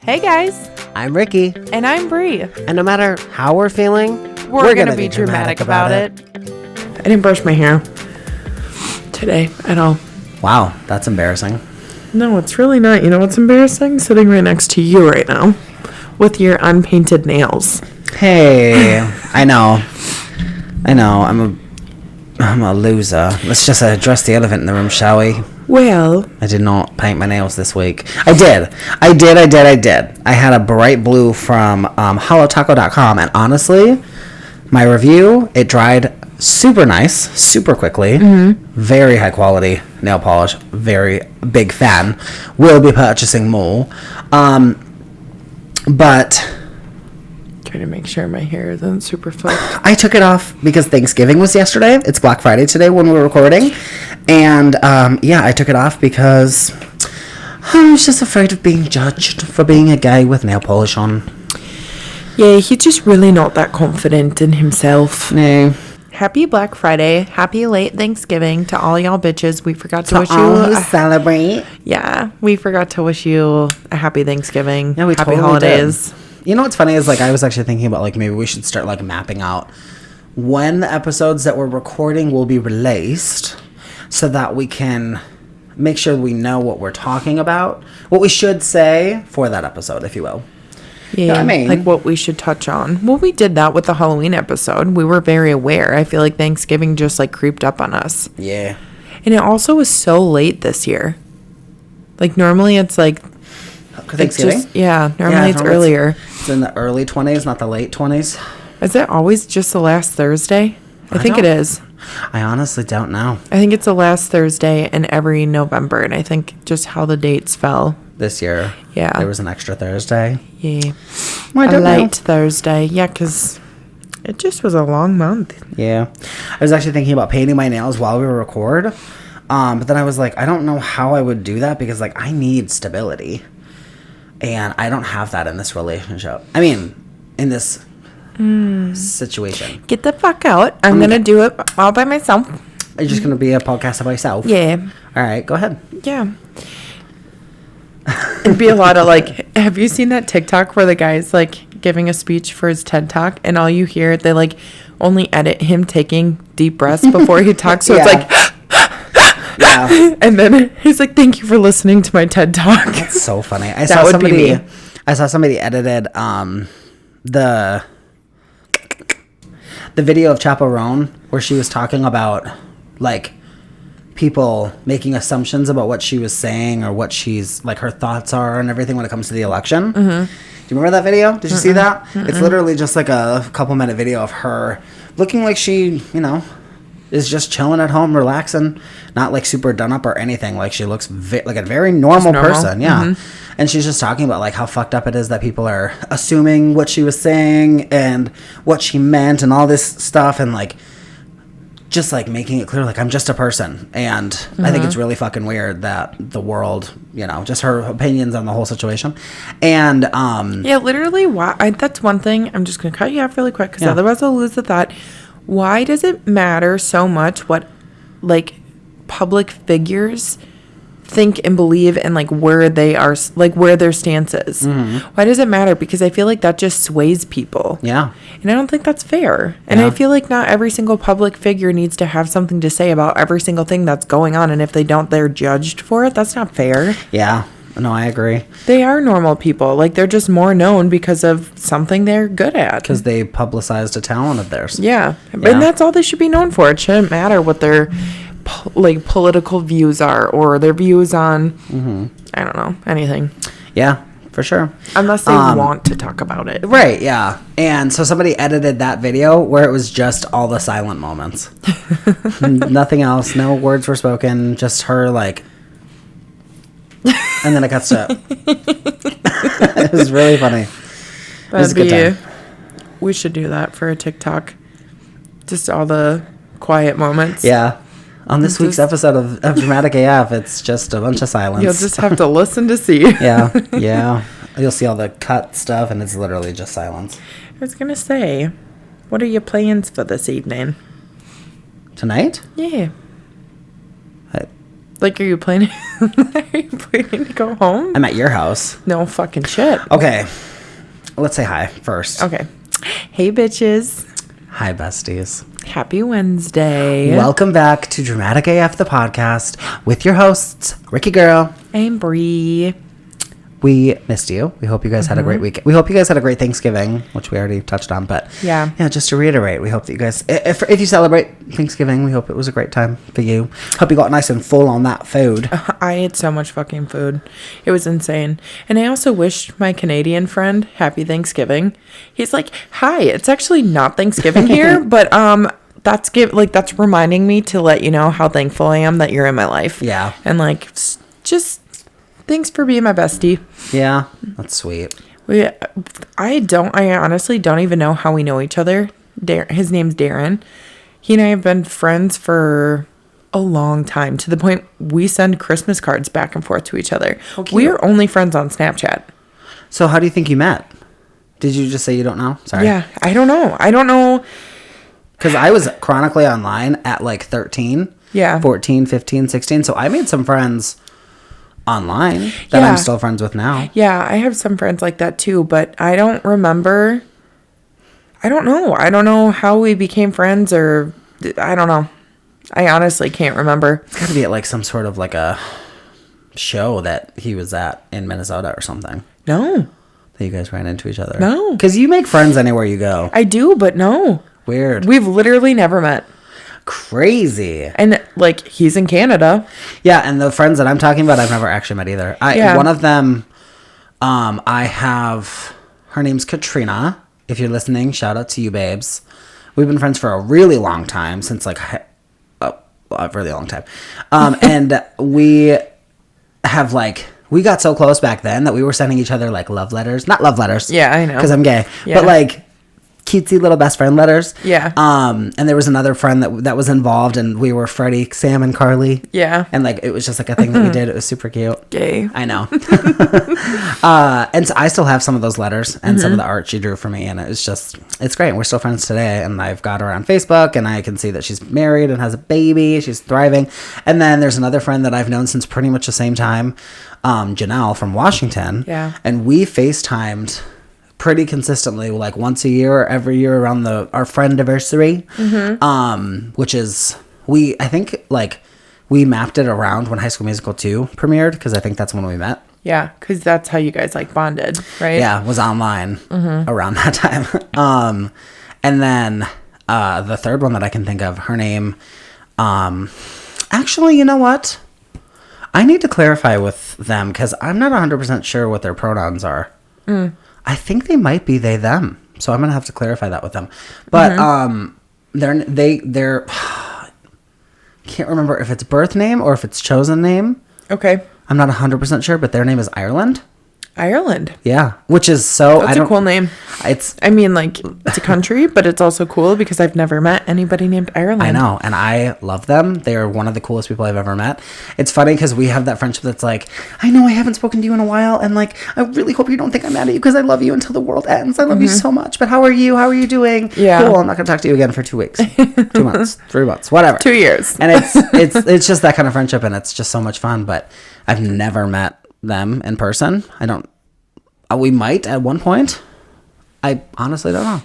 Hey guys, I'm Ricky, and I'm Bree. and no matter how we're feeling, We're gonna be dramatic about it. I didn't brush my hair today at all. Wow, that's embarrassing. No, it's really not. You know what's embarrassing? Sitting right next to you right now with your unpainted nails. Hey, I know. I'm a loser. Let's just address the elephant in the room, shall we? Well, I did not paint my nails this week. I did. I had a bright blue from holotaco.com, and honestly, my review, it dried super nice, super quickly. Mm-hmm. Very high quality nail polish. Very big fan. Will be purchasing more. But trying to make sure my hair isn't super fucked. I took it off because Thanksgiving was yesterday. It's Black Friday today when we're recording. And, I took it off because I was just afraid of being judged for being a guy with nail polish on. Yeah, he's just really not that confident in himself. No. Happy Black Friday. Happy late Thanksgiving to all y'all bitches. We forgot to wish all you who celebrate. Yeah, we forgot to wish you a happy Thanksgiving. Yeah, we happy totally holidays. did. You know what's funny is, I was actually thinking about, maybe we should start, mapping out when the episodes that we're recording will be released so that we can make sure we know what we're talking about, what we should say for that episode, if you will. Yeah, You know what I mean? like what we should touch on. Well, we did that with the Halloween episode. We were very aware. I feel like Thanksgiving just, creeped up on us. Yeah. And it also was so late this year. Normally it's Thanksgiving? Normally it's earlier. It's in the early 20s, not the late 20s. Is it always just the last Thursday? I think it is. I honestly don't know. I think it's the last Thursday in every November, and I think just how the dates fell. This year, Yeah. there was an extra Thursday. Yeah. Well, I A don't know. late Thursday. Yeah, because it just was a long month. Yeah. I was actually thinking about painting my nails while we record. But then I was like, I don't know how I would do that because, I need stability. And I don't have that in this relationship. I mean, in this situation. Get the fuck out. I'm going to do it all by myself. Are you just going to be a podcast by yourself? Yeah. All right, go ahead. Yeah. It'd be a lot of have you seen that TikTok where the guy's giving a speech for his TED Talk and all you hear, they only edit him taking deep breaths before he talks. So Yeah. it's Yeah. and then he's like, thank you for listening to my TED Talk. That's so funny. I saw somebody edited the video of Chaperone where she was talking about people making assumptions about what she was saying or what she's her thoughts are and everything when it comes to the election. Mm-hmm. Do you remember that video? Did you see that? Mm-mm. It's literally just a couple minute video of her looking like she, is just chilling at home, relaxing, not super done up or anything. She looks like a very normal person. Yeah. Mm-hmm. And she's just talking about how fucked up it is that people are assuming what she was saying and what she meant and all this stuff. And just making it clear, I'm just a person. And I think it's really fucking weird that the world, just her opinions on the whole situation. And, yeah, literally, why? That's one thing. I'm just going to cut you off really quick because otherwise I'll lose the thought. Why does it matter so much what, public figures think and believe and, where they are, where their stance is? Mm-hmm. Why does it matter? Because I feel like that just sways people. Yeah. And I don't think that's fair. And I feel like not every single public figure needs to have something to say about every single thing that's going on. And if they don't, they're judged for it. That's not fair. Yeah. No, I agree. They are normal people. They're just more known because of something they're good at. Because they publicized a talent of theirs. Yeah. And that's all they should be known for. It shouldn't matter what their political views are or their views on, I don't know, anything. Yeah, for sure. Unless they want to talk about it. Right, yeah. And so somebody edited that video where it was just all the silent moments. Nothing else. No words were spoken. Just her, and then it cuts to it was really funny. It was a good time. We should do that for a TikTok. Just all the quiet moments. Yeah. On this week's episode of Dramatic AF, it's just a bunch of silence. You'll just have to listen to see. Yeah. You'll see all the cut stuff, and it's literally just silence. I was going to say, what are your plans for this evening? Tonight? Yeah. Like, are you planning to go home? I'm at your house. No fucking shit. Okay. Let's say hi first. Okay. Hey, bitches. Hi, besties. Happy Wednesday. Welcome back to Dramatic AF, the podcast, with your hosts, Ricky Girl. I'm Bree. We missed you. We hope you guys had a great week. We hope you guys had a great Thanksgiving, which we already touched on. But yeah, just to reiterate, we hope that you guys, if you celebrate Thanksgiving, we hope it was a great time for you. Hope you got nice and full on that food. I ate so much fucking food. It was insane. And I also wished my Canadian friend happy Thanksgiving. He's like, hi, it's actually not Thanksgiving here, but that's reminding me to let you know how thankful I am that you're in my life. Yeah. And like, just thanks for being my bestie. Yeah, that's sweet. I honestly don't even know how we know each other. His name's Darren. He and I have been friends for a long time, to the point we send Christmas cards back and forth to each other. We are only friends on Snapchat. So how do you think you met? Did you just say you don't know? Sorry. Yeah, I don't know. Because I was chronically online at like 13, yeah, 14, 15, 16. So I made some friends online that I'm still friends with now. Yeah, I have some friends like that too, but I don't remember. I don't know how we became friends, or I don't know. I honestly can't remember. It's got to be at like some sort of like a show that he was at in Minnesota or something. No. That you guys ran into each other. No. Because you make friends anywhere you go. I do, but no. Weird. We've literally never met. Crazy. And like, he's in Canada. Yeah, and the friends that I'm talking about, I've never actually met either. One of them, I have, her name's Katrina. If you're listening, shout out to you, babes. We've been friends for a really long time, since like a really long time. And we have like, we got so close back then that we were sending each other like love letters. Not love letters. Yeah, I know. Because I'm gay. Yeah. But like cutesy little best friend letters. Yeah. And there was another friend that was involved, and we were Freddie, Sam, and Carly. Yeah. And like it was just like a thing that we did. It was super cute. Gay. I know. And so I still have some of those letters and some of the art she drew for me, and it's great. We're still friends today, and I've got her on Facebook, and I can see that she's married and has a baby. She's thriving. And then there's another friend that I've known since pretty much the same time, Janelle from Washington. Yeah. And we FaceTimed pretty consistently, like once a year or every year around our friend anniversary, which is, I think like we mapped it around when High School Musical 2 premiered, because I think that's when we met. Yeah, because that's how you guys like bonded, right? Yeah, was online around that time. And then the third one that I can think of, her name, actually, you know what? I need to clarify with them, because I'm not 100% sure what their pronouns are. I think they might be they, them. So I'm going to have to clarify that with them. But they're can't remember if it's birth name or if it's chosen name. Okay. I'm not 100% sure, but their name is Ireland. Ireland. Yeah, which is so... That's a cool name. It's a country, but it's also cool because I've never met anybody named Ireland. I know, and I love them. They are one of the coolest people I've ever met. It's funny because we have that friendship that's like, I know I haven't spoken to you in a while, and like, I really hope you don't think I'm mad at you because I love you until the world ends. I love you so much, but how are you? How are you doing? Yeah. Cool, I'm not going to talk to you again for 2 weeks, 2 months, 3 months, whatever. 2 years. And it's just that kind of friendship, and it's just so much fun, but I've never met them in person. We might at one point. I honestly don't know.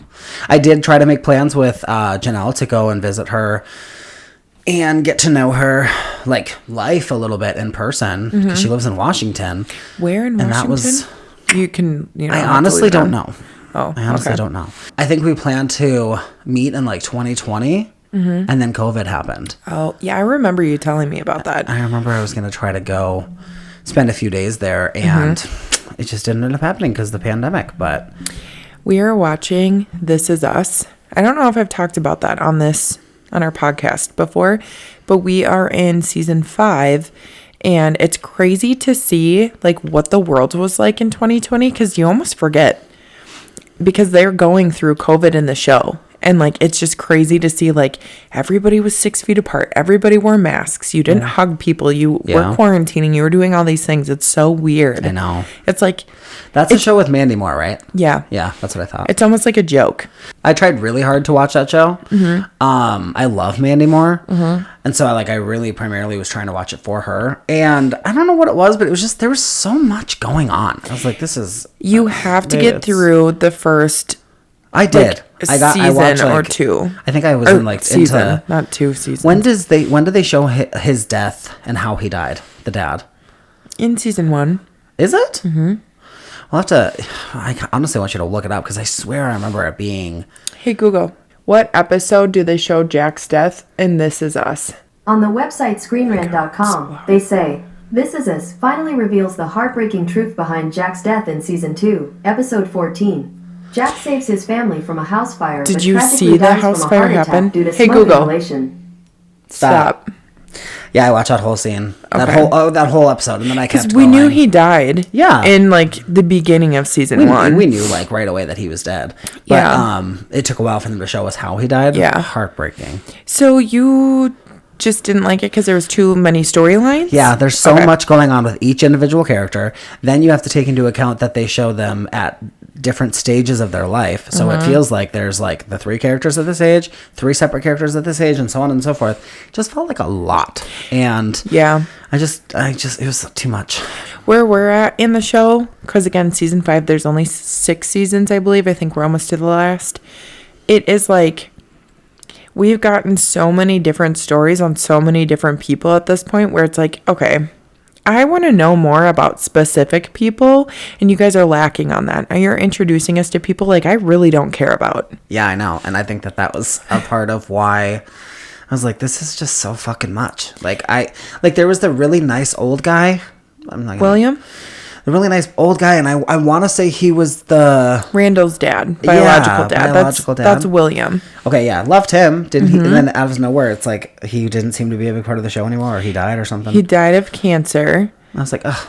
I did try to make plans with Janelle to go and visit her and get to know her like life a little bit in person, because she lives in Washington. Where in Washington? And that was, I honestly don't know. Oh, I honestly don't know. I think we planned to meet in like 2020, and then COVID happened. Oh, yeah, I remember you telling me about that. I remember I was going to try to go spend a few days there, and it just didn't end up happening because of the pandemic. But we are watching This Is Us. I don't know if I've talked about that on our podcast before, but we are in season 5, and it's crazy to see like what the world was like in 2020, because you almost forget, because they're going through COVID in the show, And like, it's just crazy to see like everybody was 6 feet apart. Everybody wore masks. You didn't hug people. You were quarantining. You were doing all these things. It's so weird. I know. It's like, that's a show with Mandy Moore, right? Yeah. Yeah, that's what I thought. It's almost like a joke. I tried really hard to watch that show. I love Mandy Moore. And so I really primarily was trying to watch it for her. And I don't know what it was, but it was just, there was so much going on. I was like, this is... You have to get through the first... I did. I watched or two. I think I was in like season, into... not 2 seasons. When did they show his death and how he died? The dad. In season 1. Is it? Mm-hmm. I'll have to... I honestly want you to look it up because I swear I remember it being... Hey, Google. What episode do they show Jack's death in This Is Us? On the website ScreenRant.com, they say, This Is Us finally reveals the heartbreaking truth behind Jack's death in Season 2, Episode 14. Jack saves his family from a house fire. Did but you tragically see the dies house from a fire heart attack happen? due to Hey, smoke Google. inhalation. Stop. Yeah, I watched that whole scene. Okay. That whole episode, and then I kept we going. knew he died. Yeah. In like the beginning of season 1. We knew like right away that he was dead. But Yeah. It took a while for them to show us how he died. Yeah. Heartbreaking. So you just didn't like it because there was too many storylines? Yeah, there's so much going on with each individual character. Then you have to take into account that they show them at different stages of their life. So it feels like there's like the 3 characters at this age, 3 separate characters at this age, and so on and so forth. It just felt like a lot. And Yeah. I just it was too much. Where we're at in the show, because again, season 5, there's only 6 seasons, I believe. I think we're almost to the last. It is like we've gotten so many different stories on so many different people at this point where it's like, okay, I want to know more about specific people, and you guys are lacking on that. Now you're introducing us to people like I really don't care about. Yeah, I know. And I think that was a part of why I was like, this is just so fucking much. Like there was the really nice old guy. I'm not gonna, William? The really nice old guy, and I want to say he was the... Randall's dad. Biological dad. Biological dad. That's William. Okay, yeah. Loved him. Didn't he? And then out of nowhere, it's like he didn't seem to be a big part of the show anymore, or he died or something. He died of cancer. I was like, ugh.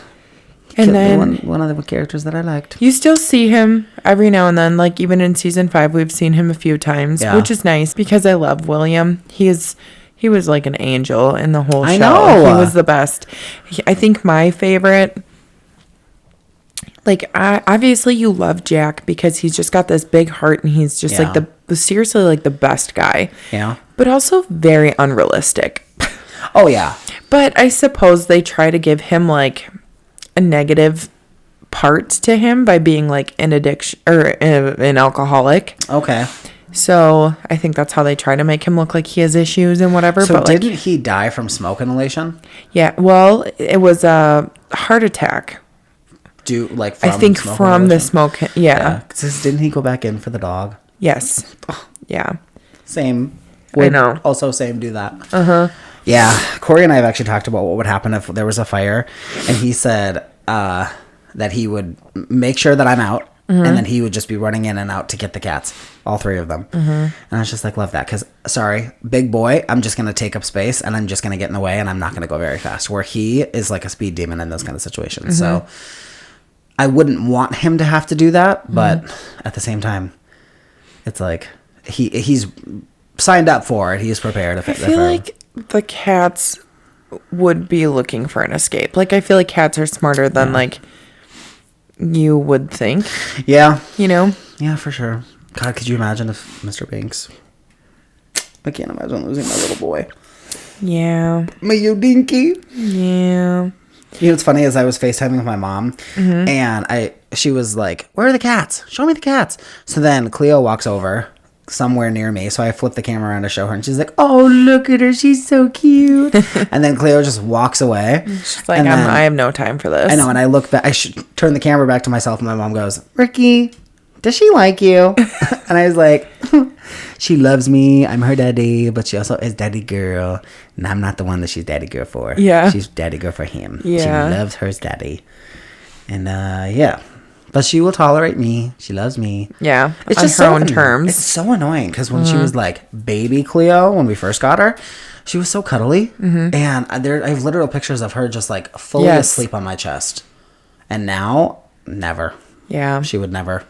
And then one of the characters that I liked. you still see him every now and then. Like even in season 5, we've seen him a few times, which is nice because I love William. He was like an angel in the whole show. I know. He was the best. I think my favorite... Like, obviously you love Jack because he's just got this big heart and he's just like seriously like the best guy. Yeah. But also very unrealistic. Oh, yeah. But I suppose they try to give him like a negative part to him by being like an addiction or an alcoholic. Okay. So I think that's how they try to make him look like he has issues and whatever. So but didn't he die from smoke inhalation? Yeah. Well, it was a heart attack. From the smoke. Yeah. 'Cause didn't he go back in for the dog? Yes. Yeah. Same. I know. Also same do that. Uh-huh. Yeah. Corey and I have actually talked about what would happen if there was a fire. And he said that he would make sure that I'm out. And then he would just be running in and out to get the cats. All 3 of them. And I was just like, love that. Because, sorry, big boy, I'm just going to take up space. And I'm just going to get in the way. And I'm not going to go very fast. Where he is like a speed demon in those kind of situations. So... I wouldn't want him to have to do that, but at the same time, it's like he's signed up for it. He's prepared. I feel like the cats would be looking for an escape. Like I feel like cats are smarter than like you would think. Yeah. You know? Yeah, for sure. God, could you imagine if Mr. Binks? I can't imagine losing my little boy. Yeah. My dinky. Yeah. You know what's funny is I was FaceTiming with my mom, and she was like, "Where are the cats? Show me the cats." So then Cleo walks over somewhere near me, so I flip the camera around to show her, and she's like, "Oh, look at her, she's so cute." And then Cleo just walks away. She's like, I have no time for this. I know, and I look back. I should turn the camera back to myself, and my mom goes, "Ricky, does she like you?" And I was like, "She loves me. I'm her daddy, but she also is daddy girl, and I'm not the one that she's daddy girl for. Yeah, she's daddy girl for him. Yeah, she loves her daddy, and yeah, but she will tolerate me. She loves me. Yeah, it's on just her so own terms. It's so annoying because when she was like baby Cleo, when we first got her, she was so cuddly, and I have literal pictures of her just like fully asleep on my chest, and now never. Yeah, she would never.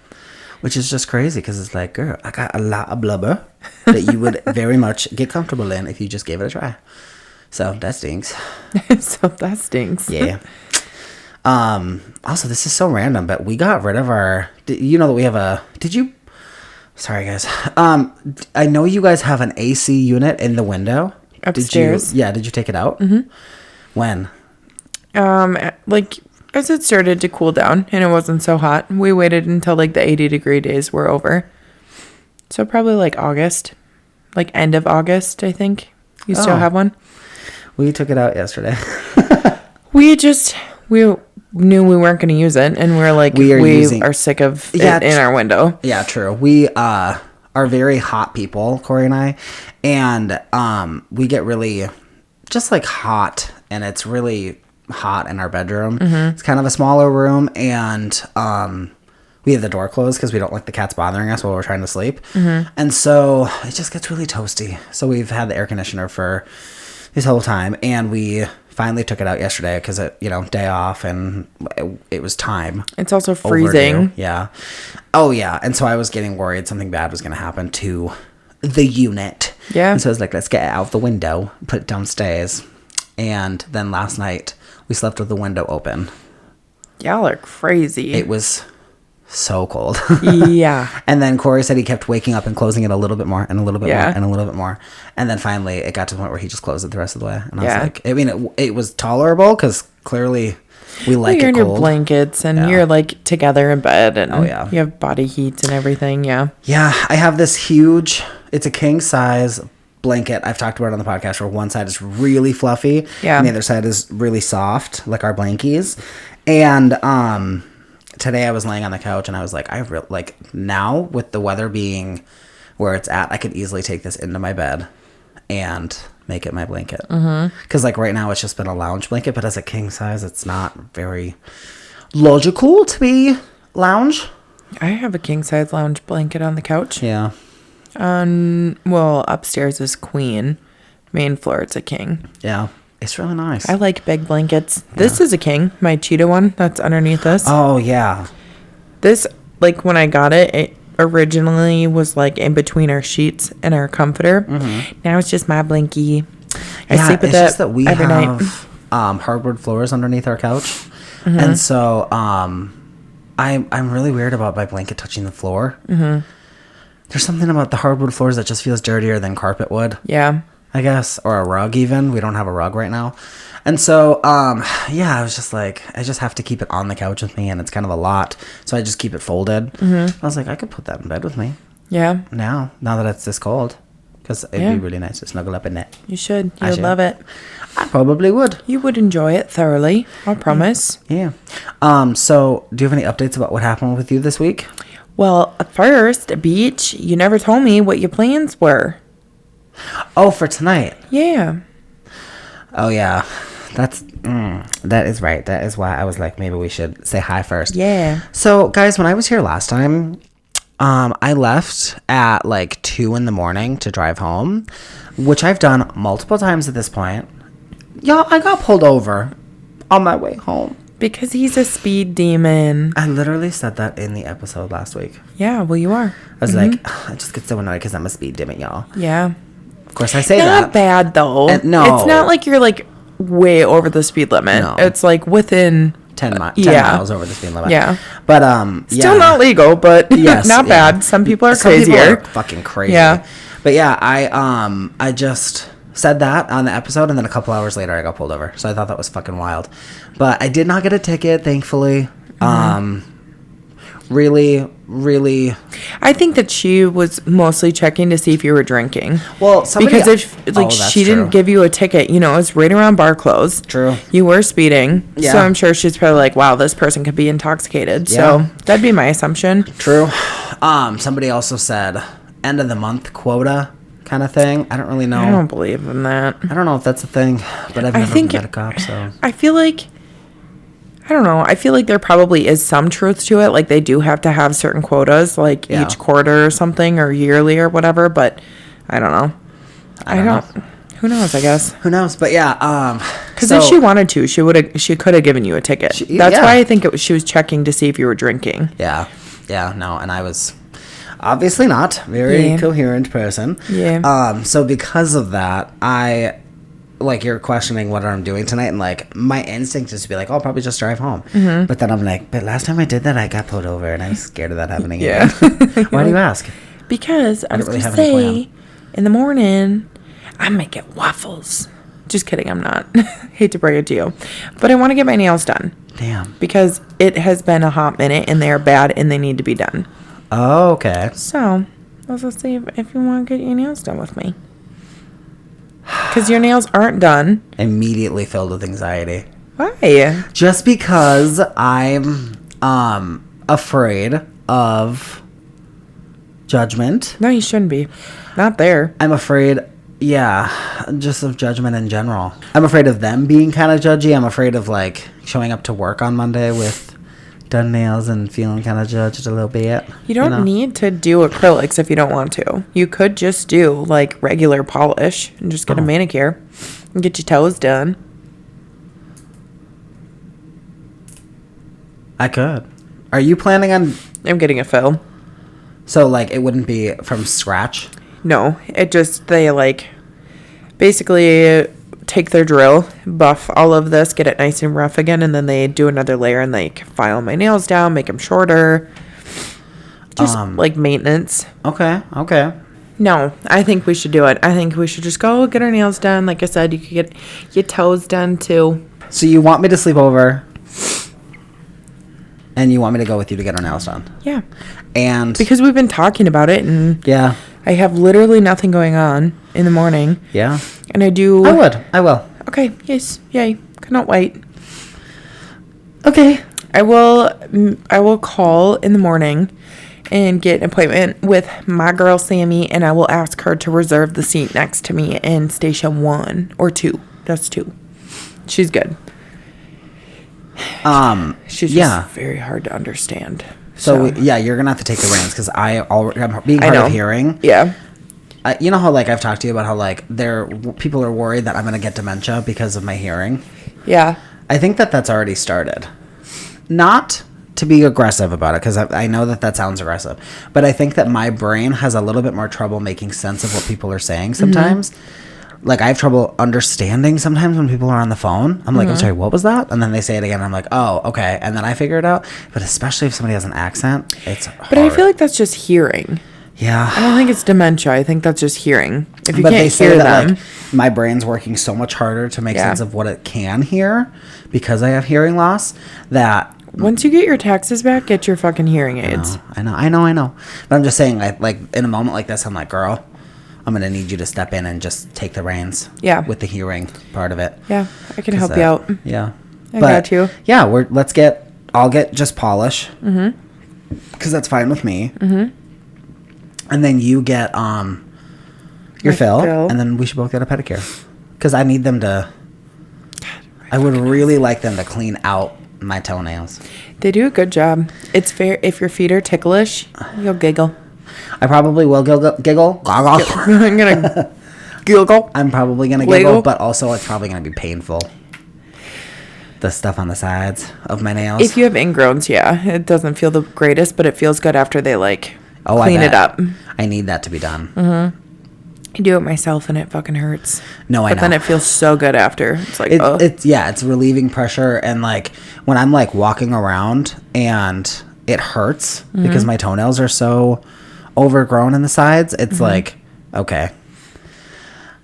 Which is just crazy because it's like, girl, I got a lot of blubber that you would very much get comfortable in if you just gave it a try. So that stinks. So that stinks. Yeah. Also, this is so random, but we got rid of our. You know that we have a. Did you? Sorry, guys. I know you guys have an AC unit in the window Upstairs. Did you take it out? Mm-hmm. When? Like as it started to cool down and it wasn't so hot, we waited until like the 80-degree days were over. So probably like August, like end of August, I think. You still have one? We took it out yesterday. we knew we weren't going to use it, and we're like, we are sick of it in our window. Yeah, true. We are very hot people, Corey and I, and we get really just like hot, and it's really hot in our bedroom. Mm-hmm. It's kind of a smaller room, and we have the door closed because we don't like the cats bothering us while we're trying to sleep. Mm-hmm. And so it just gets really toasty. So we've had the air conditioner for this whole time, and we finally took it out yesterday because day off, and it was time. It's also freezing. Overdue. Yeah. Oh yeah. And so I was getting worried something bad was going to happen to the unit. Yeah. And so I was like, let's get it out the window, put it downstairs. And then last night we slept with the window open. Y'all are crazy. It was so cold. Yeah. And then Corey said he kept waking up and closing it a little bit more and a little bit more and a little bit more. And then finally it got to the point where he just closed it the rest of the way. And I was like, I mean, it was tolerable because clearly we like you're it in cold. your blankets and you're like together in bed and you have body heat and everything. Yeah. Yeah. I have this huge, it's a king size blanket. I've talked about it on the podcast where one side is really fluffy and the other side is really soft, like our blankies. And, today I was laying on the couch and I was like, now with the weather being where it's at, I could easily take this into my bed and make it my blanket. Because like right now it's just been a lounge blanket, but as a king size, it's not very logical to be lounge. I have a king size lounge blanket on the couch. Yeah. Well, upstairs is queen. Main floor it's a king. Yeah. It's really nice. I like big blankets. This is a king. My cheetah one that's underneath this. Oh, yeah. This, like, when I got it, it originally was, like, in between our sheets and our comforter. Mm-hmm. Now it's just my blankie. I sleep with it every night. Hardwood floors underneath our couch. Mm-hmm. And so I'm really weird about my blanket touching the floor. Mm-hmm. There's something about the hardwood floors that just feels dirtier than carpet would. Yeah. I guess, or a rug even. We don't have a rug right now. And so, I was just like, I just have to keep it on the couch with me, and it's kind of a lot. So I just keep it folded. Mm-hmm. I was like, I could put that in bed with me. Yeah. Now that it's this cold. Because it'd be really nice to snuggle up in it. You should. You would love it. I probably would. You would enjoy it thoroughly. I promise. Yeah. So, do you have any updates about what happened with you this week? Well, first, Beach, you never told me what your plans were. Oh, for tonight? Yeah. Oh, yeah. That is right. That is why I was like, maybe we should say hi first. Yeah. So, guys, when I was here last time, I left at like 2 a.m. to drive home, which I've done multiple times at this point. Y'all, I got pulled over on my way home. Because he's a speed demon. I literally said that in the episode last week. Yeah, well, you are. I was like, I just get so annoyed because I'm a speed demon, y'all. Yeah. Of course, I say that. Not bad, though. No. It's not like you're, like, way over the speed limit. No. It's, like, within... 10 miles over the speed limit. Yeah. But, Still not legal, but yes, not bad. Some people are crazier. Some people are fucking crazy. Yeah. But, yeah, I just said that on the episode, and then a couple hours later, I got pulled over. So I thought that was fucking wild. But I did not get a ticket, thankfully. Mm-hmm. Really. I think that she was mostly checking to see if you were drinking. Well, because if she didn't give you a ticket, it was right around bar close. True. You were speeding. Yeah. So I'm sure she's probably like, wow, this person could be intoxicated. Yeah. So that'd be my assumption. True. Somebody also said end of the month quota kind of thing. I don't really know. I don't believe in that. I don't know if that's a thing, but I've never met a cop, so. I feel like there probably is some truth to it. Like, they do have to have certain quotas, like each quarter or something, or yearly or whatever, but I don't know. I don't know. Who knows, I guess. Who knows? But yeah, because if she wanted to, she could have given you a ticket. That's why I think she was checking to see if you were drinking. Yeah. Yeah, no, and I was obviously not very coherent person. Yeah. So because of that, I like you're questioning what I'm doing tonight, and like my instinct is to be like, oh, I'll probably just drive home. But then I'm like, but last time I did that, I got pulled over, and I was scared of that happening again. Why do you ask? Because I was really going to have any say, in the morning, I make it waffles. Just kidding, I'm not. Hate to break it to you. But I want to get my nails done. Damn. Because it has been a hot minute, and they're bad, and they need to be done. Oh, okay. So, let's just see if you want to get your nails done with me. Because your nails aren't done. Immediately filled with anxiety. Why? Just because I'm afraid of judgment. No, you shouldn't be. Not there. I'm afraid, just of judgment in general. I'm afraid of them being kind of judgy. I'm afraid of like showing up to work on Monday with done nails and feeling kind of judged a little bit. You don't need to do acrylics if you don't want to. You could just do like regular polish and just get a manicure and get your toes done. I could. Are you planning on? I'm getting a fill. So like it wouldn't be from scratch? No, it just, they like basically take their drill, buff all of this, get it nice and rough again, and then they do another layer and like file my nails down, make them shorter. Just like maintenance. Okay. No, I think we should do it. I think we should just go get our nails done. Like I said, you could get your toes done too. So you want me to sleep over, and you want me to go with you to get our nails done? Yeah. And Because we've been talking about it, and yeah. I have literally nothing going on in the morning. Yeah. And I do. I will. Okay. Yes. Yay. Cannot wait. Okay. I will call in the morning and get an appointment with my girl Sammy, and I will ask her to reserve the seat next to me in station 1 or 2. That's 2. She's good. She's just very hard to understand. So you're gonna have to take the reins because I'm being hard of hearing. Yeah. You know how like I've talked to you about how like people are worried that I'm gonna get dementia because of my hearing. Yeah. I think that's already started. Not to be aggressive about it because I know that sounds aggressive, but I think that my brain has a little bit more trouble making sense of what people are saying sometimes. Like I have trouble understanding sometimes when people are on the phone. I'm like, I'm sorry, what was that? And then they say it again. And I'm like, oh, okay. And then I figure it out. But especially if somebody has an accent, it's hard. But I feel like that's just hearing. Yeah. I don't think it's dementia. I think that's just hearing. If you But can't they say hear that them. like my brain's working so much harder to make sense of what it can hear because I have hearing loss that Once you get your taxes back, get your fucking hearing aids. I know. But I'm just saying, like in a moment like this, I'm like, girl, I'm gonna need you to step in and just take the reins. Yeah. With the hearing part of it. Yeah, I can help you out. Yeah. I got you. Yeah, I'll get just polish. Because that's fine with me. And then you get your fill, and then we should both get a pedicure. Because I need them to. I would really like them to clean out my toenails. They do a good job. It's fair. If your feet are ticklish, you'll giggle. I probably will giggle. I'm gonna giggle. I'm probably gonna giggle, but also it's probably gonna be painful. The stuff on the sides of my nails. If you have ingrowns, yeah, it doesn't feel the greatest, but it feels good after they clean it up. I need that to be done. I do it myself, and it fucking hurts. No, I know. But then it feels so good after. It's like, it's relieving pressure, and like when I'm like walking around and it hurts because my toenails are so overgrown in the sides. It's like, okay,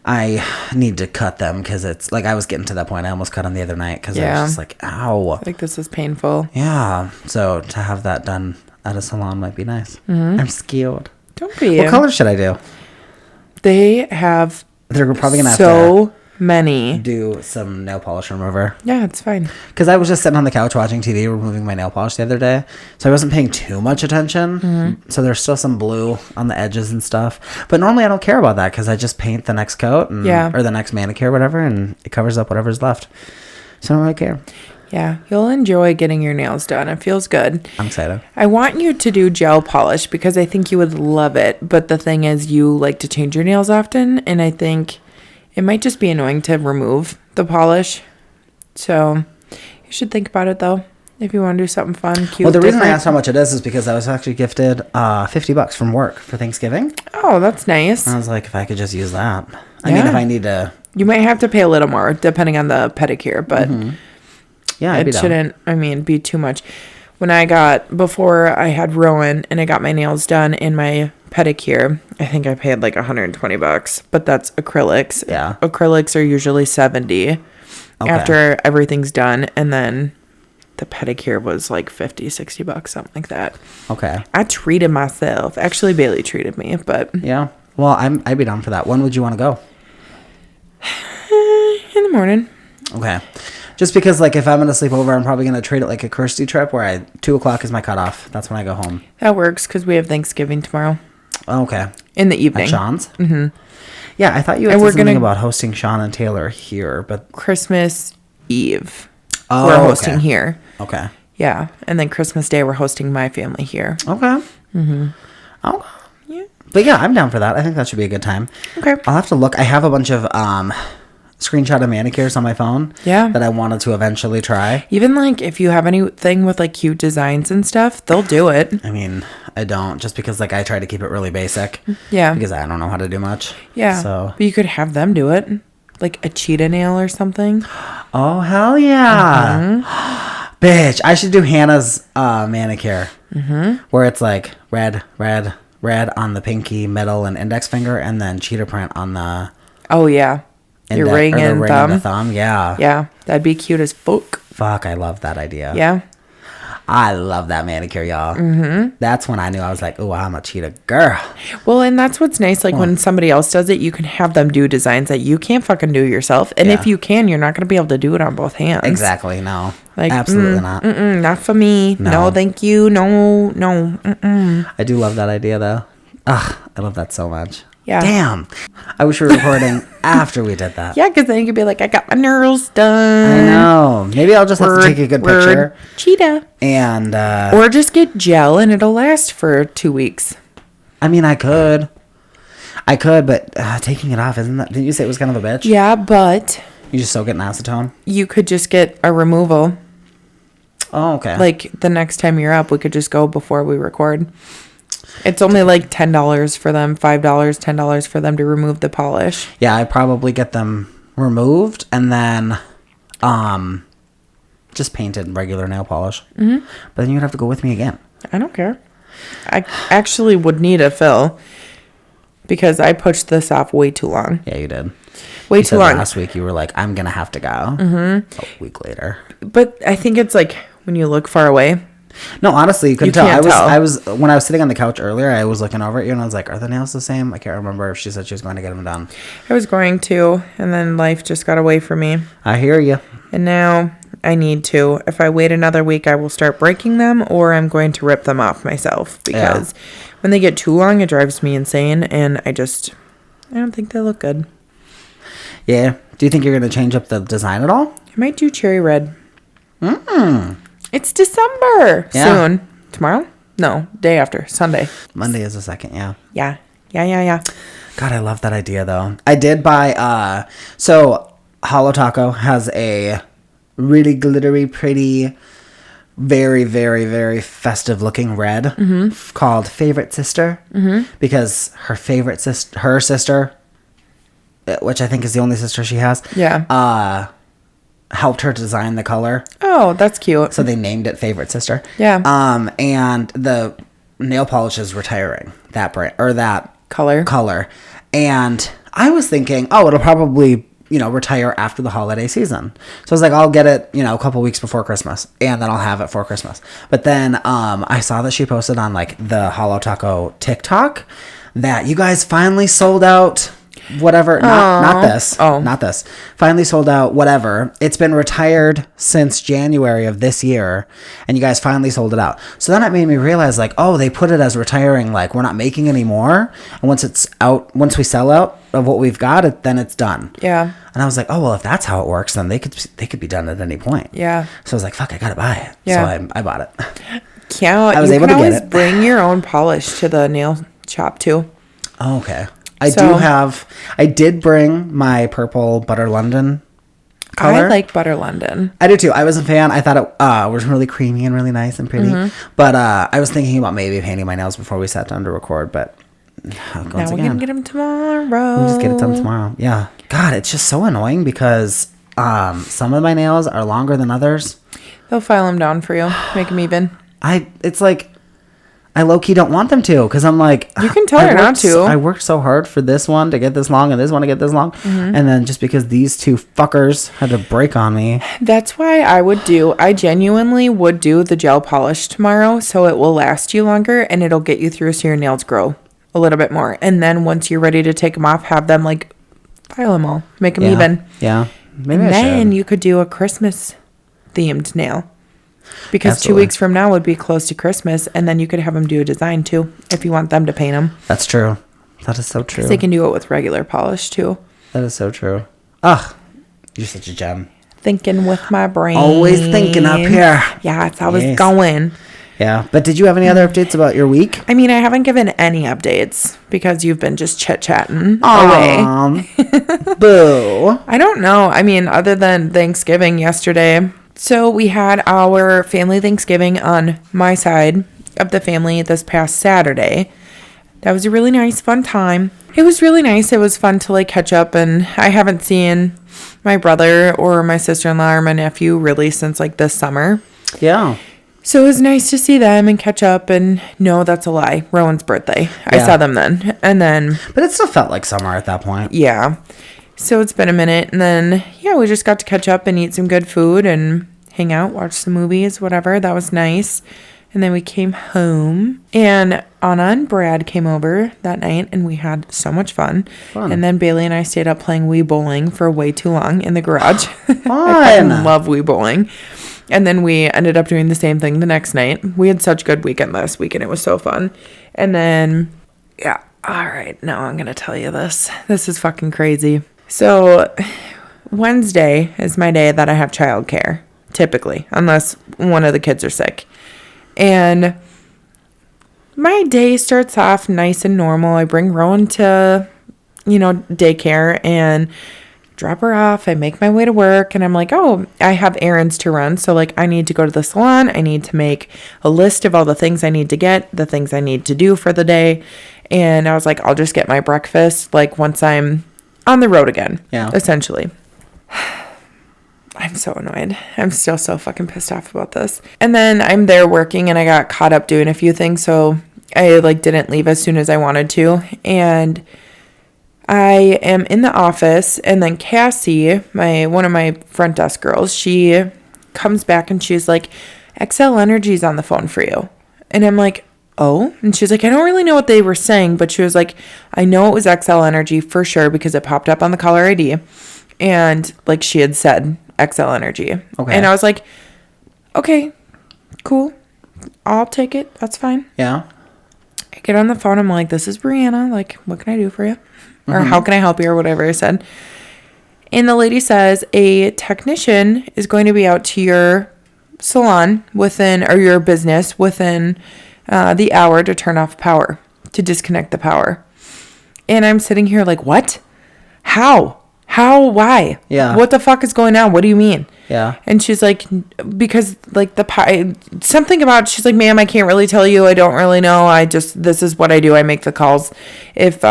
I need to cut them because it's like I was getting to that point. I almost cut them the other night because I was just like, ow. Like, this is painful. Yeah. So to have that done at a salon might be nice. I'm scared. Don't be. What color should I do? They have They're probably going to have so many. do some nail polish remover. Yeah, it's fine. Because I was just sitting on the couch watching TV, removing my nail polish the other day. So I wasn't paying too much attention. So there's still some blue on the edges and stuff. But normally I don't care about that because I just paint the next coat or the next manicure or whatever, and it covers up whatever's left. So I don't really care. Yeah, you'll enjoy getting your nails done. It feels good. I'm excited. I want you to do gel polish because I think you would love it. But the thing is, you like to change your nails often, and I think it might just be annoying to remove the polish. So you should think about it, though. If you want to do something fun, cute. Well, the reason I different. asked how much it is because I was actually gifted $50 from work for Thanksgiving. Oh, that's nice. I was like, if I could just use that. I mean, if I need to. You might have to pay a little more depending on the pedicure, but Yeah, I'd be it down. shouldn't, be too much. Before I had Rowan and I got my nails done in my pedicure, I think I paid like $120, but that's acrylics. Yeah. Acrylics are usually $70 after everything's done. And then the pedicure was like $50-$60, something like that. Okay. I treated myself. Actually, Bailey treated me, but Yeah. Well, I'd be down for that. When would you want to go? in the morning. Okay. Just because, like, if I'm going to sleep over, I'm probably going to treat it like a Kirsty trip where 2 o'clock is my cutoff. That's when I go home. That works because we have Thanksgiving tomorrow Okay. in the evening. At Sean's? Mm-hmm. Yeah, I thought you had And said we're something gonna- about hosting Sean and Taylor here, but... Christmas Eve. Oh, We're hosting okay. here. Okay. Yeah. And then Christmas Day, we're hosting my family here. Okay. Mm-hmm. Oh. Yeah. But yeah, I'm down for that. I think that should be a good time. Okay. I'll have to look. I have a bunch of screenshot of manicures on my phone. Yeah. That I wanted to eventually try. Even like if you have anything with like cute designs and stuff, they'll do it. I mean, I don't, just because like I try to keep it really basic. Yeah. Because I don't know how to do much. Yeah. So. But you could have them do it. Like a cheetah nail or something. Oh, hell yeah. Bitch, I should do Hannah's manicure. Mm-hmm. Where it's like red on the pinky, middle, and index finger, and then cheetah print on the Oh, yeah. Your ring or the and ring thumb. the thumb. Yeah. Yeah. That'd be cute as fuck. Fuck, I love that idea. Yeah. I love that manicure, y'all. Mm-hmm. That's when I knew I was like, oh, I'm a cheetah girl. Well, and that's what's nice. Like when somebody else does it, you can have them do designs that you can't fucking do yourself. And if Yeah. you can, you're not going to be able to do it on both hands. Exactly. No. Like, Absolutely not. Not for me. No. No, thank you. No. I do love that idea, though. Ugh, I love that so much. Yeah. Damn. I wish we were recording after we did that. Yeah, because then you could be like, I got my nails done. I know. Maybe I'll just have to take a good picture. Cheetah. And, Or just get gel and it'll last for 2 weeks. I mean, I could, but taking it off, didn't you say it was kind of a bitch? Yeah, but You just soak it in acetone? you could just get a removal. Oh, okay. Like the next time you're up, we could just go before we record. It's only like $10 for them, $5, $10 for them to remove the polish. Yeah, I probably get them removed and then just painted regular nail polish. Mm-hmm. But then you'd have to go with me again. I don't care. I actually would need a fill because I pushed this off way too long. Yeah, you did. Way You too said long. last week you were like, I'm going to have to go. Mm-hmm. A week later. But I think it's like when you look far away. No, honestly, you couldn't You tell. can't tell. I was when I was sitting on the couch earlier, I was looking over at you and I was like, are the nails the same? I can't remember if she said she was going to get them done. I was going to, and then life just got away from me. I hear you. And now I need to. If I wait another week, I will start breaking them or I'm going to rip them off myself because when they get too long, it drives me insane. And I don't think they look good. Yeah. Do you think you're going to change up the design at all? I might do cherry red. It's December soon. Tomorrow? No, day after. Sunday. Monday is the 2nd, yeah. Yeah. God, I love that idea, though. I did buy, so Holo Taco has a really glittery, pretty, very, very, very festive-looking red called Favorite Sister because her sister, which I think is the only sister she has, helped her design the color. Oh, that's cute. So they named it Favorite Sister. Yeah. And the nail polish is retiring that brand or that Color. And I was thinking, oh, it'll probably, retire after the holiday season. So I was like, I'll get it, a couple weeks before Christmas and then I'll have it for Christmas. But then I saw that she posted on like the Holo Taco TikTok that you guys finally sold out whatever, not this, finally sold out whatever. It's been retired since January of this year and you guys finally sold it out. So then it made me realize like, oh, they put it as retiring, like we're not making any more, and once we sell out of what we've got, then it's done. Yeah. And I was like, oh, well, if that's how it works, then they could be done at any point. Yeah. So I was like, fuck, I gotta buy it. Yeah. So I bought it. Yeah, I was able to get it. Bring your own polish to the nail shop too. Oh, okay. I did bring my purple Butter London color. I like Butter London. I do too. I was a fan. I thought it was really creamy and really nice and pretty. Mm-hmm. But I was thinking about maybe painting my nails before we sat down to record. But Now we're going to get them tomorrow. We'll just get it done tomorrow. Yeah. God, it's just so annoying because some of my nails are longer than others. They'll file them down for you. Make them even. It's like I low-key don't want them to because I'm like... You can tell her not to. I worked so hard for this one to get this long and this one to get this long. Mm-hmm. And then just because these two fuckers had to break on me. That's why I genuinely would do the gel polish tomorrow so it will last you longer and it'll get you through so your nails grow a little bit more. And then once you're ready to take them off, have them like file them all. Make them even. Yeah. Maybe and I should. then you could do a Christmas themed nail. Because Absolutely. 2 weeks from now would be close to Christmas, and then you could have them do a design too, if you want them to paint them. That's true. That is so true. They can do it with regular polish too. That is so true. Ugh, you're such a gem. Thinking with my brain. Always thinking up here. Yeah, it's always Yes. going. Yeah, but did you have any other updates about your week? I mean, I haven't given any updates because you've been just chit-chatting away. Boo. I don't know. I mean, other than Thanksgiving yesterday. So we had our family Thanksgiving on my side of the family this past Saturday. That was a really nice, fun time. It was really nice. It was fun to like catch up, and I haven't seen my brother or my sister-in-law or my nephew really since like this summer. Yeah. So it was nice to see them and catch up, and no, that's a lie. Rowan's birthday. I Yeah. saw them then. And then, But it still felt like summer at that point. yeah. So it's been a minute, and then, yeah, we just got to catch up and eat some good food and hang out, watch some movies, whatever. That was nice. And then we came home, and Anna and Brad came over that night, and we had so much fun. And then Bailey and I stayed up playing Wii Bowling for way too long in the garage. I fucking love Wii Bowling. And then we ended up doing the same thing the next night. We had such a good weekend last week, and it was so fun. And then, yeah, all right, now I'm going to tell you this. This is fucking crazy. So Wednesday is my day that I have childcare, typically, unless one of the kids are sick. And my day starts off nice and normal. I bring Rowan to, daycare and drop her off. I make my way to work, and I'm like, oh, I have errands to run. So like I need to go to the salon. I need to make a list of all the things I need to get, the things I need to do for the day. And I was like, I'll just get my breakfast like once I'm on the road again. Yeah. Essentially. I'm so annoyed. I'm still so fucking pissed off about this. And then I'm there working, and I got caught up doing a few things, so I like didn't leave as soon as I wanted to. And I am in the office, and then Cassie, one of my front desk girls, she comes back and she's like, XL Energy's on the phone for you. And I'm like, oh? And she's like, I don't really know what they were saying, but she was like, I know it was XL Energy for sure because it popped up on the caller ID. And like she had said XL Energy. Okay. And I was like, okay, cool. I'll take it. That's fine. Yeah. I get on the phone. I'm like, this is Brianna. Like, what can I do for you? Or how can I help you or whatever I said. And the lady says a technician is going to be out to your salon or your business within the hour to turn off power, to disconnect the power. And I'm sitting here like, what? How? Why? Yeah. What the fuck is going on? What do you mean? Yeah. And she's like, because like something about, she's like, ma'am, I can't really tell you. I don't really know. This is what I do. I make the calls. If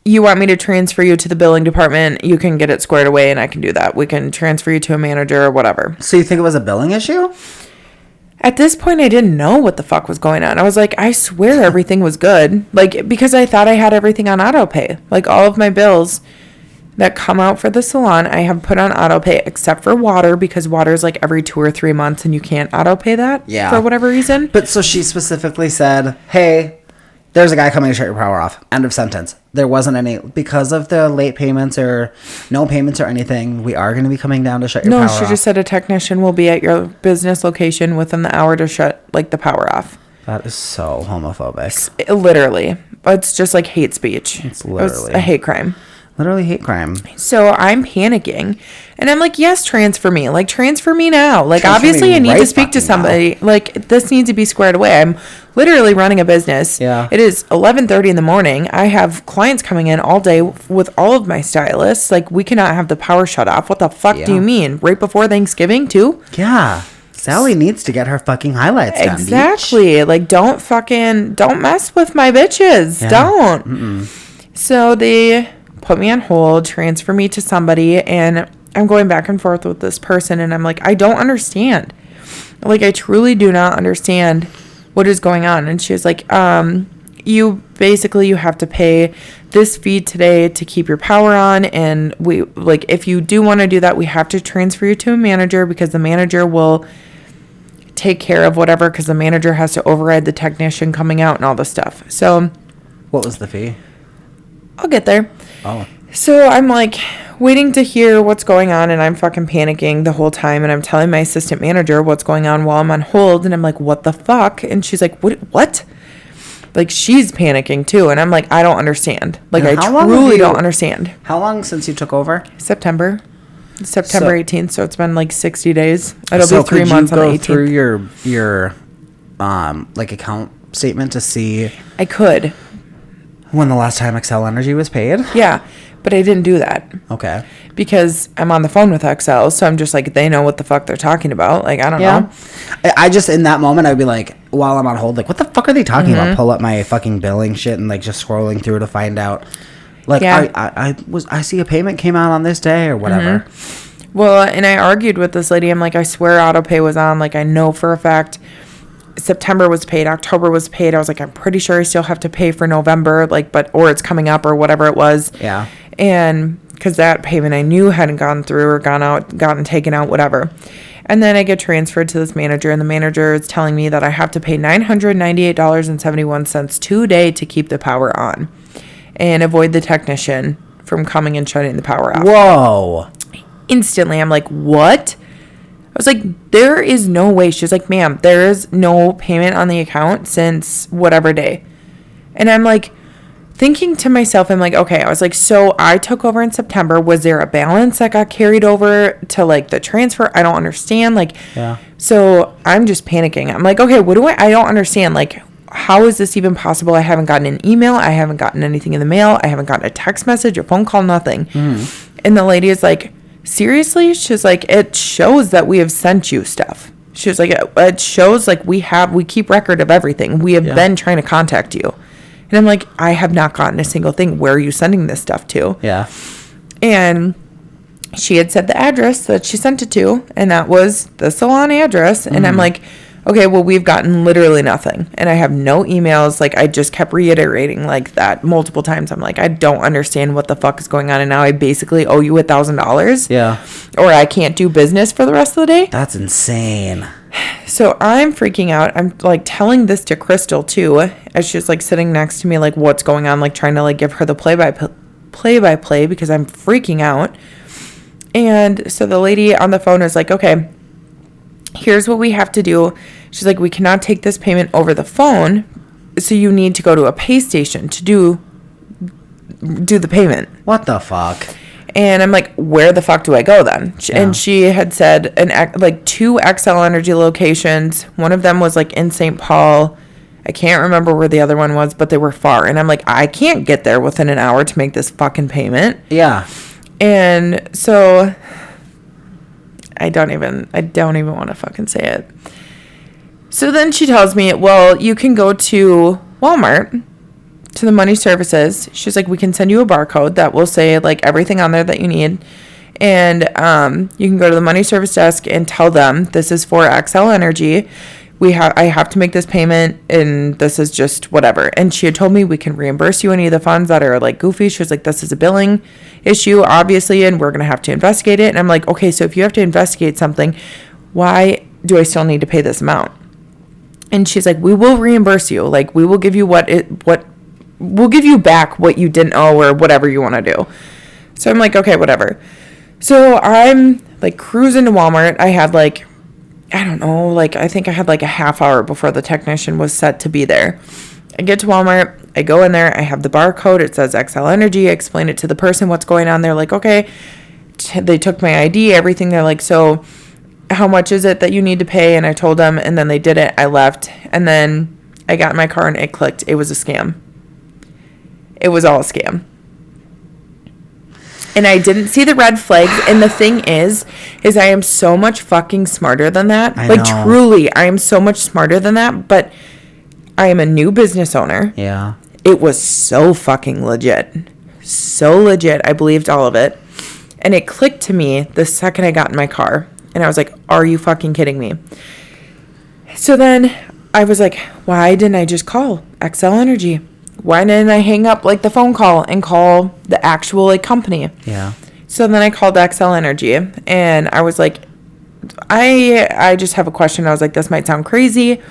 you want me to transfer you to the billing department, you can get it squared away and I can do that. We can transfer you to a manager or whatever. So you think it was a billing issue? At this point, I didn't know what the fuck was going on. I was like, I swear everything was good. Like, because I thought I had everything on auto pay. Like all of my bills that come out for the salon, I have put on auto pay except for water, because water is like every 2 or 3 months and you can't auto pay that for whatever reason. But so she specifically said, hey, there's a guy coming to shut your power off. End of sentence. There wasn't any, because of the late payments or no payments or anything, we are going to be coming down to shut your power off. No, she just said a technician will be at your business location within the hour to shut like the power off. That is so homophobic. Literally. It's just like hate speech. It's literally. It was a hate crime. Literally hate crime. So I'm panicking. And I'm like, yes, transfer me. Like, transfer me now. Like, Transfer obviously, me I need right to speak to fucking somebody. Like, this needs to be squared away. I'm literally running a business. Yeah. It is 11:30 in the morning. I have clients coming in all day with all of my stylists. Like, we cannot have the power shut off. What the fuck do you mean? Right before Thanksgiving, too? Yeah. Sally needs to get her fucking highlights done. Exactly. Like, don't mess with my bitches. Yeah. Don't. Mm-mm. So they put me on hold, transfer me to somebody, and I'm going back and forth with this person, and I'm like, I don't understand. Like, I truly do not understand what is going on. And she was like, you have to pay this fee today to keep your power on, and we, like, if you do want to do that, we have to transfer you to a manager, because the manager will take care of whatever, because the manager has to override the technician coming out and all this stuff. So What was the fee? I'll get there. Oh. So I'm like waiting to hear what's going on, and I'm fucking panicking the whole time, and I'm telling my assistant manager what's going on while I'm on hold, and I'm like, what the fuck? And she's like, what? Like, she's panicking too, and I'm like, I don't understand. Like, And I how long truly have you- don't understand. How long since you took over? September So- 18th, so it's been like 60 days. It'll So be 3 could months you on the go 18th. through your like account statement to see I could. when the last time Excel Energy was paid? Yeah, but I didn't do that. Okay. Because I'm on the phone with Excel, so I'm just like, they know what the fuck they're talking about. Like, I don't know. I just, in that moment, I'd be like, while I'm on hold, like, what the fuck are they talking about? Pull up my fucking billing shit and, like, just scrolling through to find out. Like, Yeah. I see a payment came out on this day or whatever. Well, and I argued with this lady. I'm like, I swear auto pay was on. Like, I know for a fact September was paid, October was paid. I was like, I'm pretty sure I still have to pay for November, like, or it's coming up or whatever it was. Yeah. And because that payment I knew hadn't gone through or gotten taken out, whatever. And then I get transferred to this manager, and the manager is telling me that I have to pay $998.71 today to keep the power on and avoid the technician from coming and shutting the power off. Whoa. Instantly, I'm like, what? I was like, there is no way. She's like, ma'am, there is no payment on the account since whatever day. And I'm like, thinking to myself, I'm like, okay, I was like, so I took over in September. Was there a balance that got carried over to, like, the transfer? I don't understand. Like, Yeah. so I'm just panicking. I'm like, okay, I don't understand. Like, how is this even possible? I haven't gotten an email. I haven't gotten anything in the mail. I haven't gotten a text message, a phone call, nothing. And the lady is like, seriously? She's like, it shows that we have sent you stuff. She was like, it shows like we keep record of everything. We have been trying to contact you. And I'm like, I have not gotten a single thing. Where are you sending this stuff to? Yeah. And she had said the address that she sent it to, and that was the salon address. And I'm like, okay, well, we've gotten literally nothing. And I have no emails. Like, I just kept reiterating like that multiple times. I'm like, I don't understand what the fuck is going on. And now I basically owe you $1,000. Yeah. Or I can't do business for the rest of the day. That's insane. So I'm freaking out. I'm like telling this to Crystal too, as she's like sitting next to me, like what's going on, like trying to like give her the play by play because I'm freaking out. And so the lady on the phone is like, okay, here's what we have to do. She's like, we cannot take this payment over the phone. So you need to go to a pay station to do the payment. What the fuck? And I'm like, where the fuck do I go then? Yeah. And she had said like 2 XL Energy locations. One of them was like in St. Paul. I can't remember where the other one was, but they were far. And I'm like, I can't get there within an hour to make this fucking payment. Yeah. And so I don't even want to fucking say it. So then she tells me, well, you can go to Walmart, to the money services. She's like, we can send you a barcode that will say like everything on there that you need. And you can go to the money service desk and tell them this is for XL Energy. I have to make this payment and this is just whatever. And she had told me we can reimburse you any of the funds that are like goofy. She was like, this is a billing issue, obviously, and we're going to have to investigate it. And I'm like, okay, so if you have to investigate something, why do I still need to pay this amount? And she's like, we will reimburse you. Like, we will give you we'll give you back what you didn't owe or whatever you want to do. So I'm like, okay, whatever. So I'm like cruising to Walmart. I had like, I don't know, like I think I had like a half hour before the technician was set to be there. I get to Walmart. I go in there. I have the barcode. It says XL Energy. I explain it to the person what's going on. They're like, okay. They took my ID, everything. They're like, so how much is it that you need to pay? And I told them, and then they did it. I left, and then I got in my car and it clicked. It was a scam. It was all a scam. And I didn't see the red flags. And the thing is I am so much fucking smarter than that. I like, know. truly, I am so much smarter than that. But I am a new business owner. Yeah. It was so fucking legit. So legit. I believed all of it. And it clicked to me the second I got in my car. And I was like, are you fucking kidding me? So then I was like, why didn't I just call XL Energy? Why didn't I hang up like the phone call and call the actual like company? Yeah. So then I called XL Energy and I was like, I just have a question. I was like, this might sound crazy.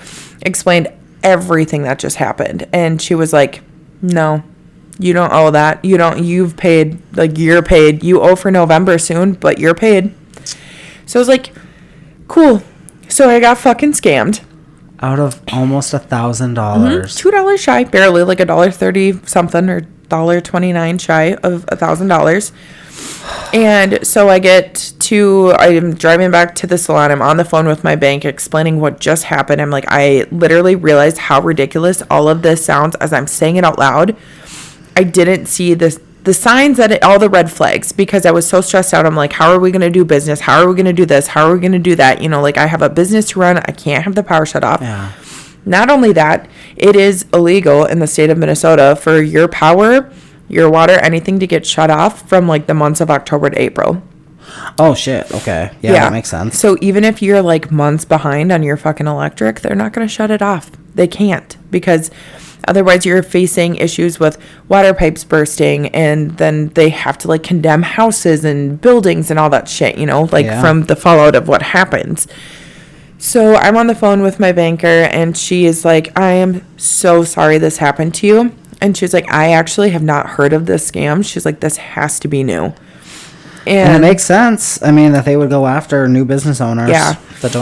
Explained everything that just happened. And she was like, no, you don't owe that. You've paid, like you're paid. You owe for November soon, but you're paid. So I was like, cool. So I got fucking scammed. Out of almost $1,000. $2 shy, barely, like $1.30 something or $1.29 shy of $1,000. And so I'm driving back to the salon. I'm on the phone with my bank explaining what just happened. I'm like, I literally realized how ridiculous all of this sounds as I'm saying it out loud. I didn't see the signs all the red flags because I was so stressed out. I'm like, how are we going to do business? How are we going to do this? How are we going to do that? You know, like I have a business to run. I can't have the power shut off. Yeah. Not only that, it is illegal in the state of Minnesota for your power, your water, anything to get shut off from like the months of October to April. Oh, shit. Okay. Yeah, that makes sense. So even if you're like months behind on your fucking electric, they're not going to shut it off. They can't because otherwise you're facing issues with water pipes bursting and then they have to like condemn houses and buildings and all that shit, you know, like from the fallout of what happens. So I'm on the phone with my banker and she is like, I am so sorry this happened to you. And she's like, I actually have not heard of this scam. She's like, this has to be new. And it makes sense. I mean, that they would go after new business owners Yeah. that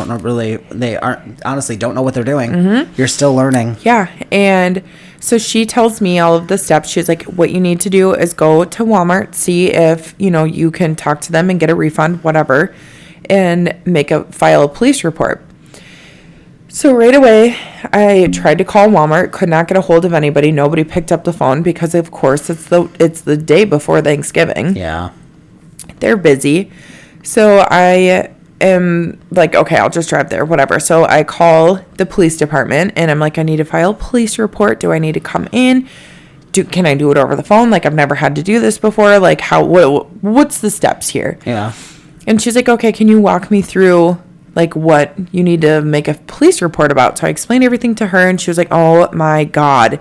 honestly don't know what they're doing. Mm-hmm. You're still learning. Yeah. And so she tells me all of the steps. She's like, what you need to do is go to Walmart, see if, you know, you can talk to them and get a refund, whatever, and file a police report. So right away, I tried to call Walmart, could not get a hold of anybody. Nobody picked up the phone because, of course, it's the day before Thanksgiving. Yeah. They're busy. So I am like, okay, I'll just drive there, whatever. So I call the police department and I'm like, I need to file a police report. Do I need to come in? Can I do it over the phone? Like, I've never had to do this before. Like, what's the steps here? Yeah. And she's like, okay, can you walk me through like what you need to make a police report about? So I explained everything to her and she was like, oh my God.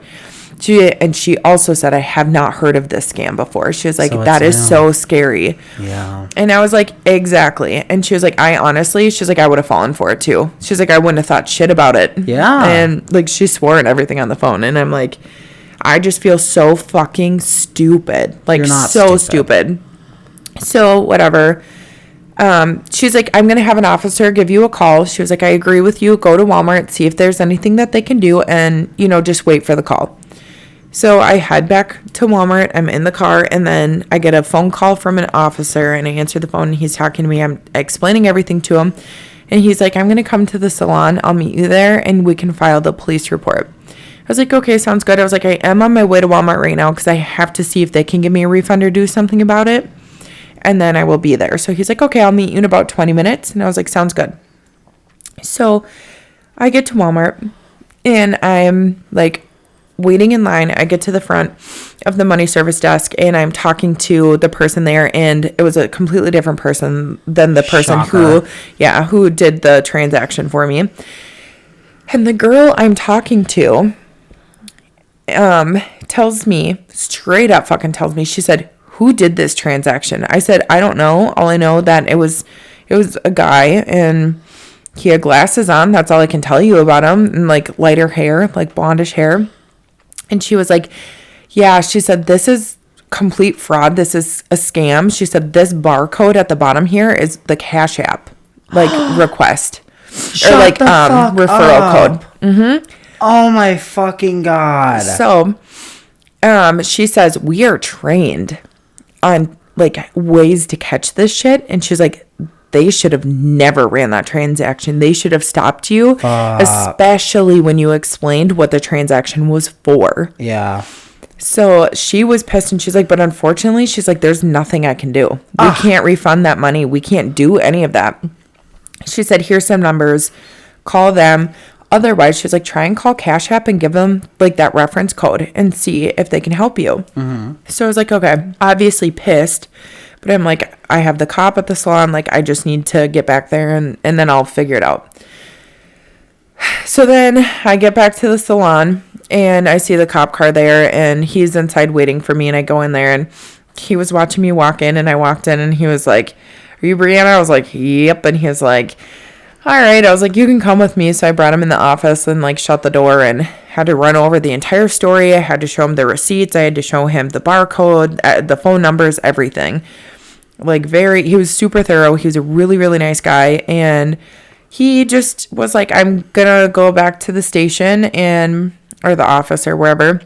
She also said, I have not heard of this scam before. She was like, that is so scary. Yeah. And I was like, exactly. And she was like, she's like, I would have fallen for it too. She's like, I wouldn't have thought shit about it. Yeah. And like, she swore and everything on the phone. And I'm like, I just feel so fucking stupid. Like, You're not so stupid. So whatever. She's like, I'm going to have an officer give you a call. She was like, I agree with you. Go to Walmart, see if there's anything that they can do. And, you know, just wait for the call. So I head back to Walmart. I'm in the car, and then I get a phone call from an officer, and I answer the phone, and he's talking to me. I'm explaining everything to him, and he's like, I'm going to come to the salon. I'll meet you there, and we can file the police report. I was like, okay, sounds good. I was like, I am on my way to Walmart right now because I have to see if they can give me a refund or do something about it, and then I will be there. So he's like, okay, I'll meet you in about 20 minutes, and I was like, sounds good. So I get to Walmart, and I'm like, waiting in line. I get to the front of the money service desk and I'm talking to the person there, and it was a completely different person than the person who did the transaction for me. And the girl I'm talking to tells me, straight up fucking tells me, she said, who did this transaction? I said, I don't know. All I know that it was a guy and he had glasses on. That's all I can tell you about him, and like lighter hair, like blondish hair. And she was like, yeah, she said, this is complete fraud. This is a scam. She said, this barcode at the bottom here is the Cash App, like request or like referral code. Mm-hmm. Oh my fucking God. So, she says, we are trained on like ways to catch this shit. And she's like, they should have never ran that transaction. They should have stopped you, especially when you explained what the transaction was for. Yeah. So she was pissed and she's like, but unfortunately, she's like, there's nothing I can do. We can't refund that money. We can't do any of that. She said, here's some numbers. Call them. Otherwise, she's like, try and call Cash App and give them like that reference code and see if they can help you. Mm-hmm. So I was like, okay, obviously pissed. But I'm like, I have the cop at the salon. Like, I just need to get back there and then I'll figure it out. So then I get back to the salon and I see the cop car there and he's inside waiting for me. And I go in there and he was watching me walk in and I walked in and he was like, are you Brianna? I was like, yep. And he was like, all right. I was like, you can come with me. So I brought him in the office and like shut the door and had to run over the entire story. I had to show him the receipts. I had to show him the barcode, the phone numbers, everything. Like he was super thorough. He was a really, really nice guy. And he just was like, I'm going to go back to the station or the office or wherever.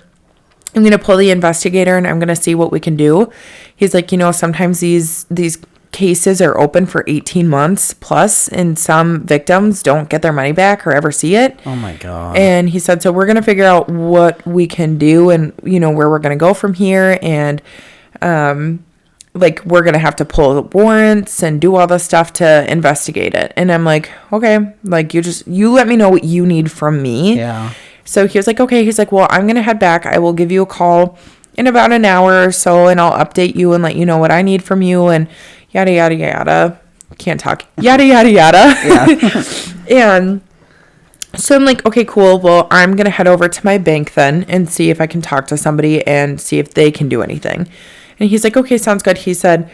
I'm going to pull the investigator and I'm going to see what we can do. He's like, sometimes these cases are open for 18 months plus and some victims don't get their money back or ever see it. Oh my God. And he said, so we're going to figure out what we can do and, where we're going to go from here. And, like, we're going to have to pull the warrants and do all this stuff to investigate it. And I'm like, okay, like, you let me know what you need from me. Yeah. So he was like, okay. He's like, well, I'm going to head back. I will give you a call in about an hour or so, and I'll update you and let you know what I need from you and yada, yada, yada. Can't talk. Yada, yada, yada. Yeah. And so I'm like, okay, cool. Well, I'm going to head over to my bank then and see if I can talk to somebody and see if they can do anything. And he's like, okay, sounds good. He said,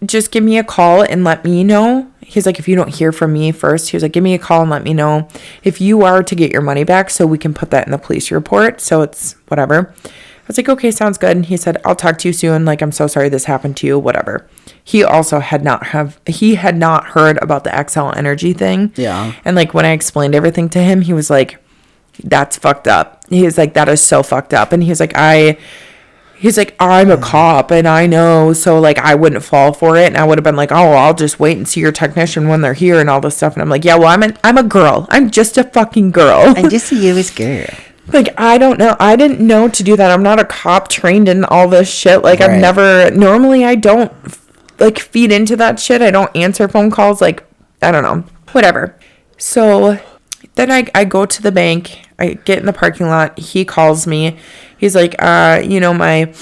just give me a call and let me know. He's like, if you don't hear from me first, he was like, give me a call and let me know if you are to get your money back so we can put that in the police report. So it's whatever. I was like, okay, sounds good. And he said, I'll talk to you soon. Like, I'm so sorry this happened to you, whatever. He also had not heard about the XL Energy thing. Yeah. And like, when I explained everything to him, he was like, that's fucked up. He was like, that is so fucked up. And he was like, I'm a cop and I know, so like I wouldn't fall for it. And I would have been like, oh, I'll just wait and see your technician when they're here and all this stuff. And I'm like, yeah, well, I'm a girl. I'm just a fucking girl. And just you as girl. Like, I don't know. I didn't know to do that. I'm not a cop trained in all this shit. Like, right. Normally I don't like feed into that shit. I don't answer phone calls. Like, I don't know. Whatever. So then I go to the bank. I get in the parking lot. He calls me. He's like, my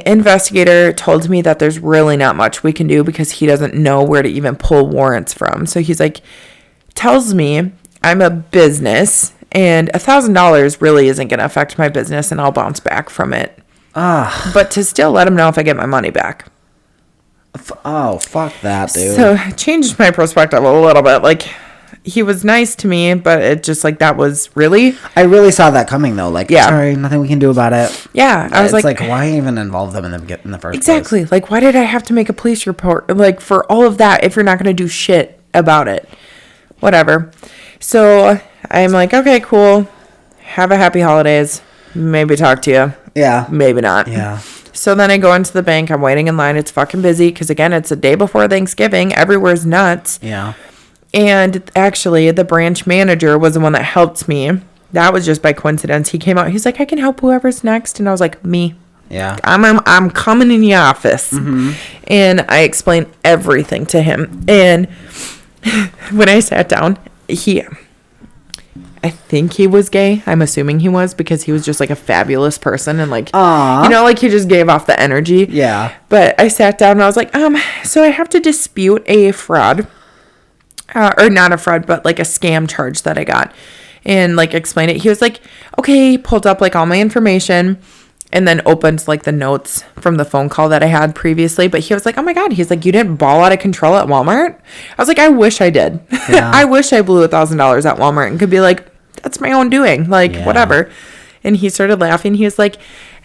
investigator told me that there's really not much we can do because he doesn't know where to even pull warrants from. So he's like, tells me I'm a business and $1,000 really isn't going to affect my business and I'll bounce back from it. But to still let him know if I get my money back. Oh, fuck that, dude. So it changed my perspective a little bit. Like, he was nice to me, but it just like that was really. I really saw that coming though. Like, yeah. Sorry, nothing we can do about it. Yeah, I was like, why even involve them in the first place? Exactly. Like, why did I have to make a police report? Like, for all of that, if you're not going to do shit about it, whatever. So I'm like, okay, cool. Have a happy holidays. Maybe talk to you. Yeah. Maybe not. Yeah. So then I go into the bank. I'm waiting in line. It's fucking busy because again, it's a day before Thanksgiving. Everywhere's nuts. Yeah. And actually, the branch manager was the one that helped me. That was just by coincidence. He came out. He's like, I can help whoever's next. And I was like, me. Yeah. I'm coming in the office. Mm-hmm. And I explained everything to him. And when I sat down, I think he was gay. I'm assuming he was because he was just like a fabulous person. And like, like he just gave off the energy. Yeah. But I sat down and I was like, so I have to dispute a fraud. Or not a fraud, but like a scam charge that I got and like explain it. He was like, okay, pulled up like all my information and then opened like the notes from the phone call that I had previously. But he was like, oh my God, he's like, you didn't ball out of control at Walmart? I was like, I wish I did. Yeah. I wish I blew $1,000 at Walmart and could be like, that's my own doing. Like, whatever. And he started laughing. He was like,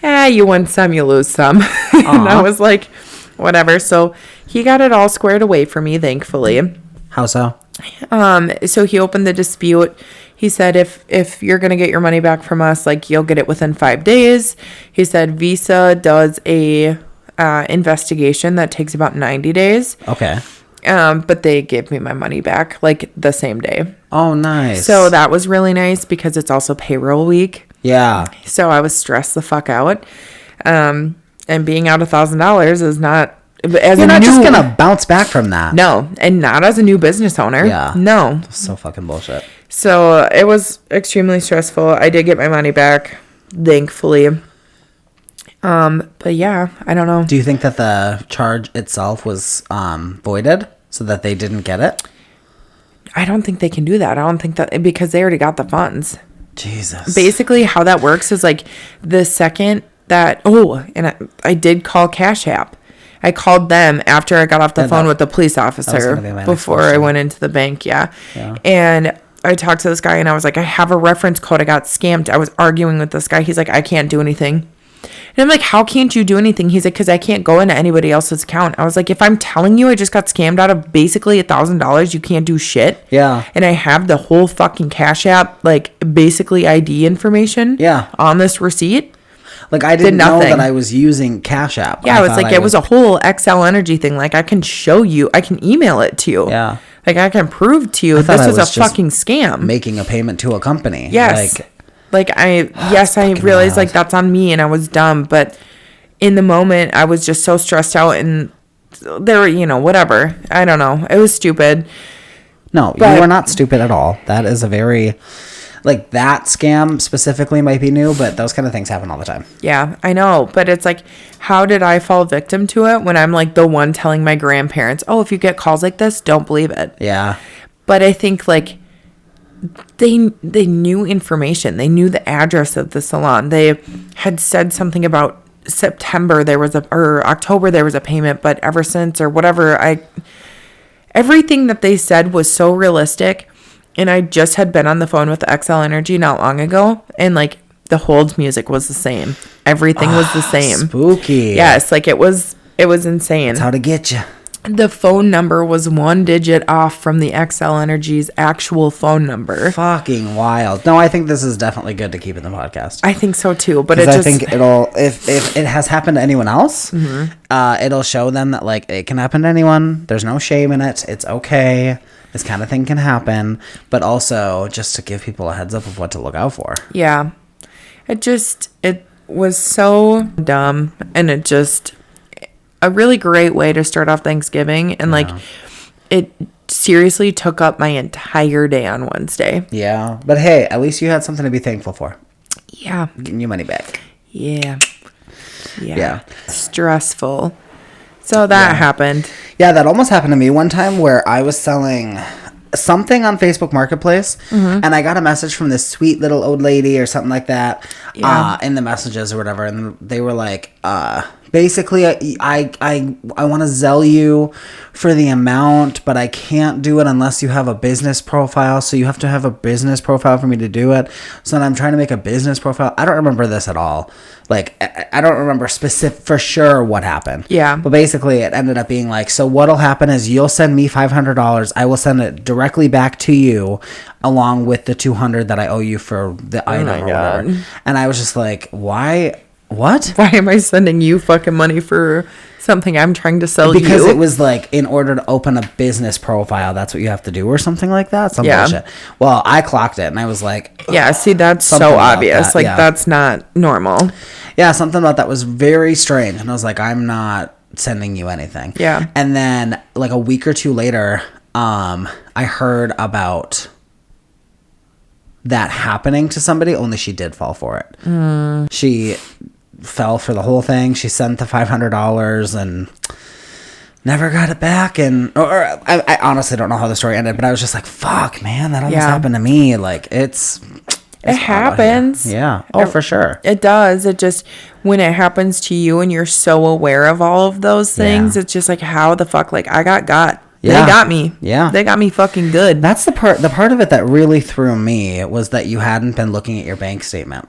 you win some, you lose some. And I was like, whatever. So he got it all squared away for me, thankfully. How so? So he opened the dispute. He said if you're going to get your money back from us, like you'll get it within 5 days. He said Visa does a investigation that takes about 90 days. Okay. But they gave me my money back like the same day. Oh, nice. So that was really nice because it's also payroll week. Yeah. So I was stressed the fuck out. And being out $1,000 is not... You're not just going to bounce back from that. No, and not as a new business owner. Yeah. No. That's so fucking bullshit. So it was extremely stressful. I did get my money back, thankfully. But yeah, I don't know. Do you think that the charge itself was voided so that they didn't get it? I don't think they can do that. I don't think that, because they already got the funds. Jesus. Basically, how that works is like the second that, I did call Cash App. I called them after I got off the phone with the police officer before I went into the bank. Yeah. And I talked to this guy and I was like, I have a reference code. I got scammed. I was arguing with this guy. He's like, I can't do anything. And I'm like, how can't you do anything? He's like, because I can't go into anybody else's account. I was like, if I'm telling you I just got scammed out of basically $1,000, you can't do shit. Yeah. And I have the whole fucking Cash App, like basically ID information. Yeah. On this receipt. Like, I didn't know that I was using Cash App. Yeah, it was a whole Excel energy thing. Like, I can show you. I can email it to you. Yeah. Like, I can prove to you this was a fucking scam. Making a payment to a company. Yes. I realized, like, that's on me and I was dumb. But in the moment, I was just so stressed out and there, whatever. I don't know. It was stupid. No, you are not stupid at all. That is a very... Like, that scam specifically might be new, but those kind of things happen all the time. Yeah, I know. But it's like, how did I fall victim to it when I'm like the one telling my grandparents, oh, if you get calls like this, don't believe it. Yeah. But I think, like, they knew information. They knew the address of the salon. They had said something about October there was a payment, but ever since or whatever, everything that they said was so realistic. And I just had been on the phone with XL Energy not long ago. And, like, the hold music was the same. Everything was the same. Spooky. Yes, like, it was insane. That's how to get you. The phone number was 1 digit off from the XL Energy's actual phone number. Fucking wild. No, I think this is definitely good to keep in the podcast. I think so, too. But I think it'll... If it has happened to anyone else, it'll show them that, like, it can happen to anyone. There's no shame in it. It's okay. This kind of thing can happen, but also just to give people a heads up of what to look out for. Yeah. It was so dumb, and it just a really great way to start off Thanksgiving. And like, it seriously took up my entire day on Wednesday. Yeah. But hey, at least you had something to be thankful for. Yeah. Getting your money back. Yeah. Stressful. So that happened. Yeah, that almost happened to me one time where I was selling something on Facebook Marketplace, and I got a message from this sweet little old lady or something like that in the messages or whatever, and they were like, basically, I want to Zelle you for the amount, but I can't do it unless you have a business profile. So you have to have a business profile for me to do it. So then I'm trying to make a business profile. I don't remember this at all. Like, I don't remember for sure what happened. Yeah. But basically, it ended up being like, so what'll happen is you'll send me $500. I will send it directly back to you along with the $200 that I owe you for the item or whatever. And I was just like, why? What? Why am I sending you fucking money for something I'm trying to sell you? Because it was like, in order to open a business profile, that's what you have to do or something like that. Some bullshit. Well, I clocked it and I was like... Yeah, see, that's so obvious. Like, that's not normal. Yeah, something about that was very strange. And I was like, I'm not sending you anything. Yeah. And then, like, a week or two later, I heard about... that happening to somebody, only she did fall for it. She fell for the whole thing. She sent the $500 and never got it back. And I honestly don't know how the story ended, but I was just like, fuck, man, that almost happened to me. Like, it happens. Yeah. Oh, for sure. It does. It just, when it happens to you and you're so aware of all of those things, it's just like, how the fuck, like, I got. Yeah. They got me. Yeah. They got me fucking good. That's the part of it that really threw me was that you hadn't been looking at your bank statement.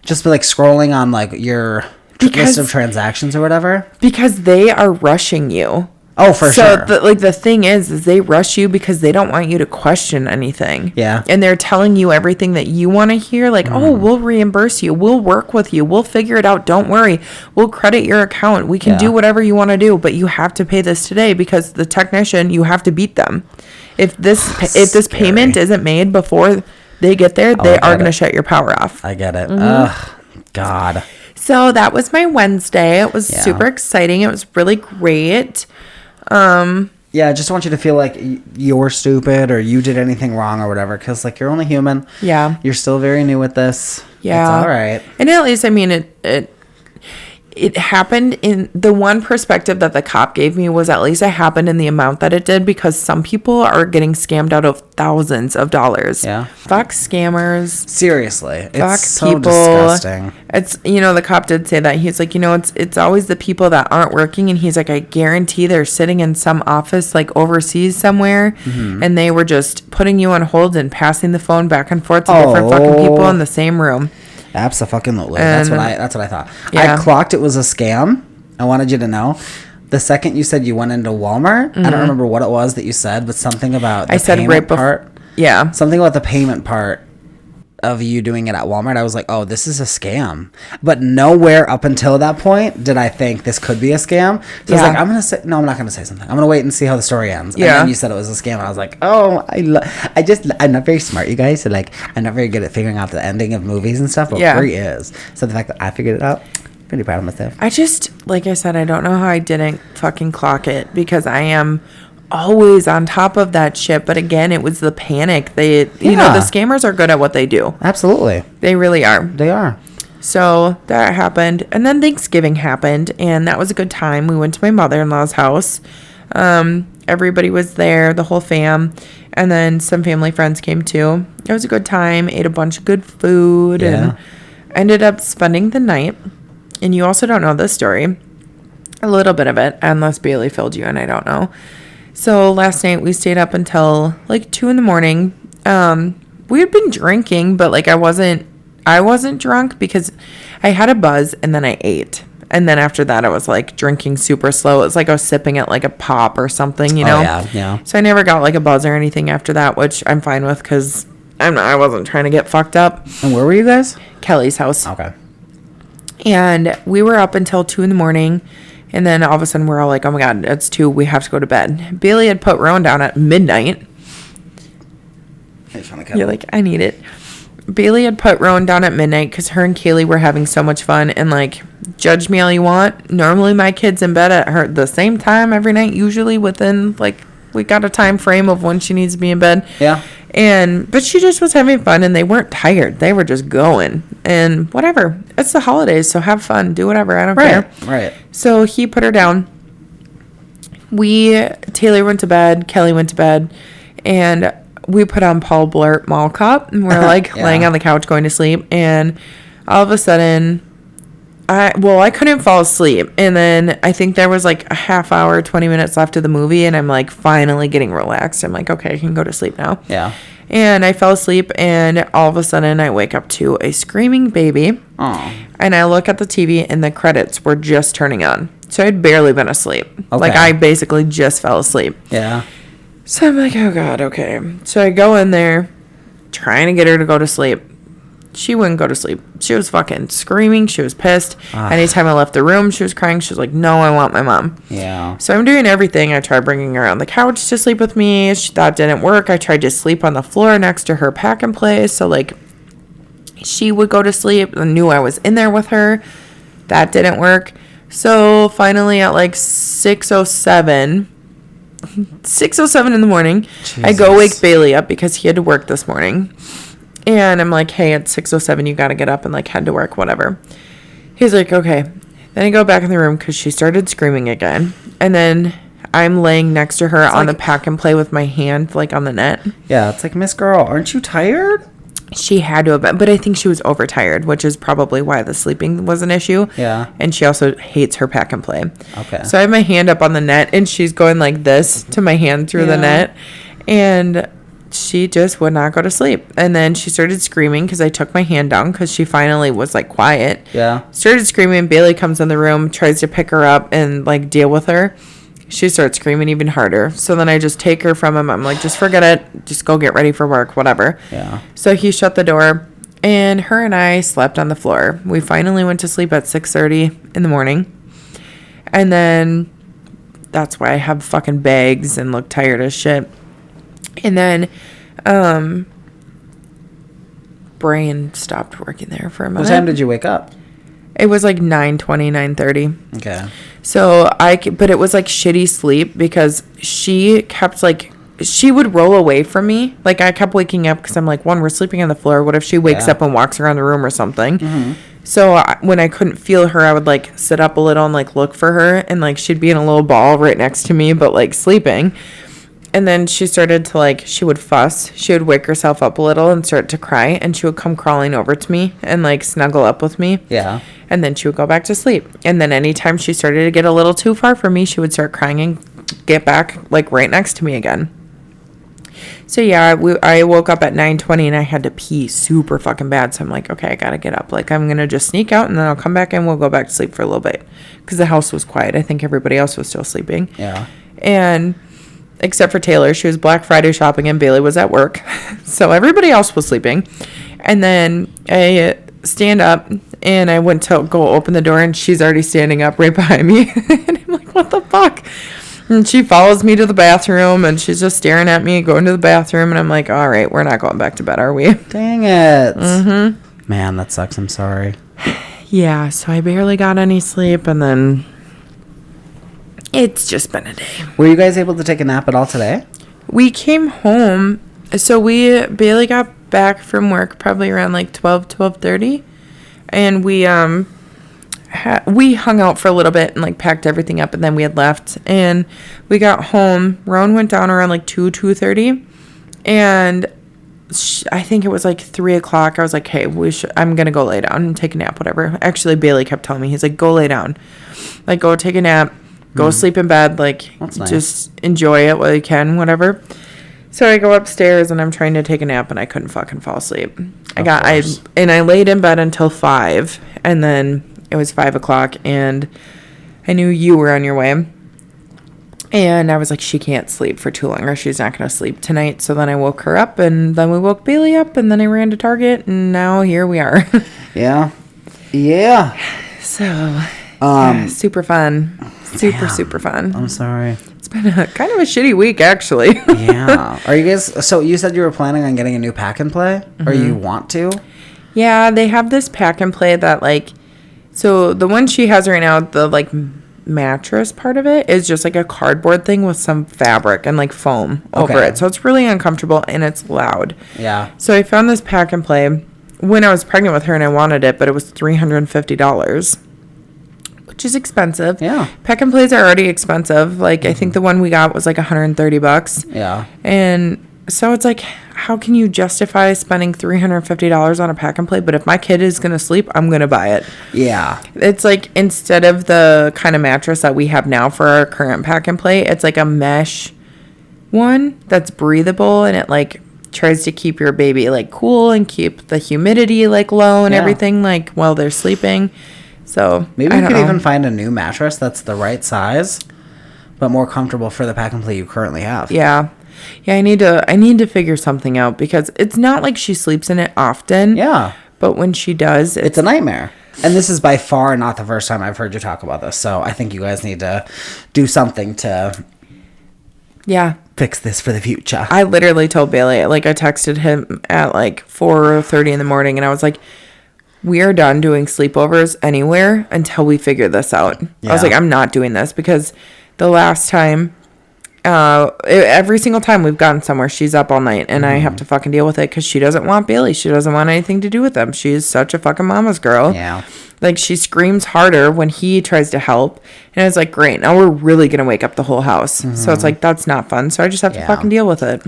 Just be like scrolling on like your list of transactions or whatever. Because they are rushing you. Oh, for sure. So, the thing is they rush you because they don't want you to question anything. Yeah. And they're telling you everything that you want to hear. Like, oh, we'll reimburse you. We'll work with you. We'll figure it out. Don't worry. We'll credit your account. We can do whatever you want to do, but you have to pay this today because the technician, you have to beat them. If this payment isn't made before they get there, they are going to shut your power off. I get it. Ugh, God. So that was my Wednesday. It was super exciting. It was really great. Yeah, I just want you to feel like you're stupid or you did anything wrong or whatever, because like you're only human. Yeah, you're still very new with this. Yeah, it's all right. And at least, I mean, it happened in the one perspective that the cop gave me was at least it happened in the amount that it did, because some people are getting scammed out of thousands of dollars. Yeah. Fuck scammers. Seriously. Fuck it's so people. disgusting. It's, the cop did say that. He's like, it's always the people that aren't working. And he's like, I guarantee they're sitting in some office like overseas somewhere. And they were just putting you on hold and passing the phone back and forth to different fucking people in the same room. Absolutely. That's what I thought. Yeah. I clocked it was a scam. I wanted you to know. The second you said you went into Walmart, I don't remember what it was that you said, but something about the payment part. Yeah. Something about the payment part of you doing it at Walmart. I was like, oh, this is a scam. But nowhere up until that point did I think this could be a scam. So I was like, I'm not going to say something. I'm going to wait and see how the story ends. Yeah. And then you said it was a scam. And I was like, oh, I'm not very smart, you guys. So like, I'm not very good at figuring out the ending of movies and stuff, but Bree is. So the fact that I figured it out, pretty proud of myself. I just, like I said, I don't know how I didn't fucking clock it, because I am always on top of that shit. But again, it was the panic. The scammers are good at what they do. Absolutely. They really are. They are. So that happened. And then Thanksgiving happened, and that was a good time. We went to my mother-in-law's house. Everybody was there, the whole fam. And then some family friends came too. It was a good time. Ate a bunch of good food and ended up spending the night. And you also don't know this story. A little bit of it, unless Bailey filled you in. I don't know. So last night we stayed up until like 2 a.m. We had been drinking, but like I wasn't drunk because I had a buzz and then I ate. And then after that I was like drinking super slow. It was like I was sipping it like a pop or something, you know? Oh, yeah. So I never got like a buzz or anything after that, which I'm fine with because I wasn't trying to get fucked up. And where were you guys? Kelly's house. Okay. And we were up until 2 a.m. And then all of a sudden we're all like, oh my God, it's 2. We have to go to bed. Bailey had put Rowan down at midnight. You're like, I need it. Bailey had put Rowan down at midnight because her and Kaylee were having so much fun. And like, judge me all you want. Normally my kid's in bed at the same time every night, usually within like, we got a time frame of when she needs to be in bed. Yeah. But she just was having fun, and they weren't tired. They were just going. And whatever. It's the holidays, so have fun. Do whatever. I don't care. Right. So he put her down. Taylor went to bed. Kelly went to bed. And we put on Paul Blart Mall Cop. And we're like laying on the couch going to sleep. And all of a sudden, I couldn't fall asleep. And then I think there was like a half hour, 20 minutes left of the movie. And I'm like finally getting relaxed. I'm like, okay, I can go to sleep now. Yeah. And I fell asleep, and all of a sudden I wake up to a screaming baby. Aww. And I look at the TV, and the credits were just turning on. So I'd barely been asleep. Okay. Like I basically just fell asleep. Yeah. So I'm like, oh God, okay. So I go in there trying to get her to go to sleep. She wouldn't go to sleep. She was fucking screaming. She was pissed. Anytime I left the room, she was crying. She was like, no, I want my mom. Yeah. So I'm doing everything. I tried bringing her on the couch to sleep with me. That didn't work. I tried to sleep on the floor next to her pack and play. So like she would go to sleep and knew I was in there with her. That didn't work. So finally at like 6:07 in the morning, Jesus. I go wake Bailey up because he had to work this morning. And I'm like, hey, at 6:07, you got to get up and, like, head to work, whatever. He's like, okay. Then I go back in the room because she started screaming again. And then I'm laying next to her on the pack and play with my hand, like, on the net. Yeah, it's like, Miss Girl, aren't you tired? She had to have been, but I think she was overtired, which is probably why the sleeping was an issue. Yeah. And she also hates her pack and play. Okay. So I have my hand up on the net, and she's going like this to my hand through the net. And she just would not go to sleep. And then she started screaming because I took my hand down because she finally was like quiet. Yeah. Started screaming. Bailey comes in the room, tries to pick her up and like deal with her. she starts screaming even harder. So then I just take her from him. I'm like, just forget it. Just go get ready for work, whatever. Yeah. So he shut the door, and her and I slept on the floor. We finally went to sleep at 6:30 in the morning. And then that's why I have fucking bags and look tired as shit. And then brain stopped working there for a minute. What time did you wake up? It was like 9:20, 9:30. Okay. So but it was like shitty sleep because she kept like, she would roll away from me. Like I kept waking up because I'm like, one, we're sleeping on the floor. What if she wakes up and walks around the room or something? Mm-hmm. So when I couldn't feel her, I would like sit up a little and like look for her, and like she'd be in a little ball right next to me, but like sleeping. And then she started to like, she would fuss. She would wake herself up a little and start to cry, and she would come crawling over to me and like snuggle up with me. Yeah. And then she would go back to sleep. And then anytime she started to get a little too far from me, she would start crying and get back like right next to me again. So yeah, I woke up at 9:20 and I had to pee super fucking bad. So I'm like, okay, I gotta get up. Like I'm gonna just sneak out and then I'll come back and we'll go back to sleep for a little bit. Because the house was quiet. I think everybody else was still sleeping. Yeah. And except for Taylor, she was Black Friday shopping and Bailey was at work. So everybody else was sleeping. And then I stand up and I went to go open the door and she's already standing up right behind me. And I'm like, what the fuck? And she follows me to the bathroom and she's just staring at me going to the bathroom. And I'm like, all right, we're not going back to bed, are we? Dang it. Mm-hmm. Man, that sucks. I'm sorry. Yeah, so I barely got any sleep and then it's just been a day. Were you guys able to take a nap at all today? We came home. So Bailey got back from work probably around like 12:30. And we hung out for a little bit and like packed everything up and then we had left. And we got home. Rowan went down around like 2:30. And I think it was like 3 o'clock. I was like, hey, I'm going to go lay down and take a nap, whatever. Actually, Bailey kept telling me, he's like, go lay down. Like, go take a nap. Go sleep in bed, like, just enjoy it while you can, whatever. So I go upstairs, and I'm trying to take a nap, and I couldn't fucking fall asleep. I laid in bed until 5, and then it was 5 o'clock, and I knew you were on your way. And I was like, she can't sleep for too long, or she's not going to sleep tonight. So then I woke her up, and then we woke Bailey up, and then I ran to Target, and now here we are. Yeah. Yeah. So, yeah, super fun. Super fun. I'm sorry. It's been kind of a shitty week, actually. Yeah. Are you guys... So you said you were planning on getting a new pack and play? Mm-hmm. Or you want to? Yeah, they have this pack and play that, like... So the one she has right now, the, like, mattress part of it is just, like, a cardboard thing with some fabric and, like, foam over it. So it's really uncomfortable and it's loud. Yeah. So I found this pack and play when I was pregnant with her and I wanted it, but it was $350. Which is expensive. Yeah. Pack and plays are already expensive. Like, I think the one we got was like $130. Yeah. And so it's like, how can you justify spending $350 on a pack and play? But if my kid is going to sleep, I'm going to buy it. Yeah. It's like, instead of the kind of mattress that we have now for our current pack and play, it's like a mesh one that's breathable and it like tries to keep your baby like cool and keep the humidity like low and everything like while they're sleeping. So maybe you could even find a new mattress that's the right size, but more comfortable for the pack and play you currently have. Yeah. I need to figure something out because it's not like she sleeps in it often. Yeah. But when she does, it's a nightmare. And this is by far not the first time I've heard you talk about this. So I think you guys need to do something to fix this for the future. I literally told Bailey, like I texted him at like 4:30 in the morning and I was like, we are done doing sleepovers anywhere until we figure this out. Yeah. I was like, I'm not doing this because the last time, every single time we've gone somewhere, she's up all night and I have to fucking deal with it because she doesn't want Bailey. She doesn't want anything to do with them. She is such a fucking mama's girl. Yeah. Like she screams harder when he tries to help. And I was like, great. Now we're really going to wake up the whole house. Mm-hmm. So it's like, that's not fun. So I just have to fucking deal with it.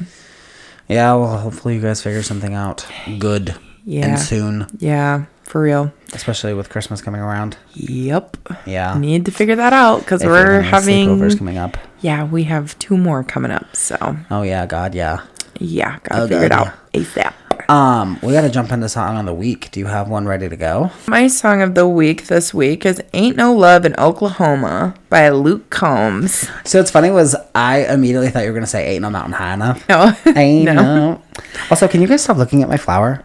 Yeah. Well, hopefully you guys figure something out good and soon. Yeah. For real. Especially with Christmas coming around. Yep. Yeah. Need to figure that out because we're having sleepovers coming up. Yeah, we have 2 more coming up. So. Oh yeah, God, yeah. Yeah, gotta figure it out ASAP. We got to jump into song of the week. Do you have one ready to go? My song of the week this week is Ain't No Love in Oklahoma by Luke Combs. So it's funny was I immediately thought you were going to say Ain't No Mountain High Enough. No. Ain't no. Also, can you guys stop looking at my flower?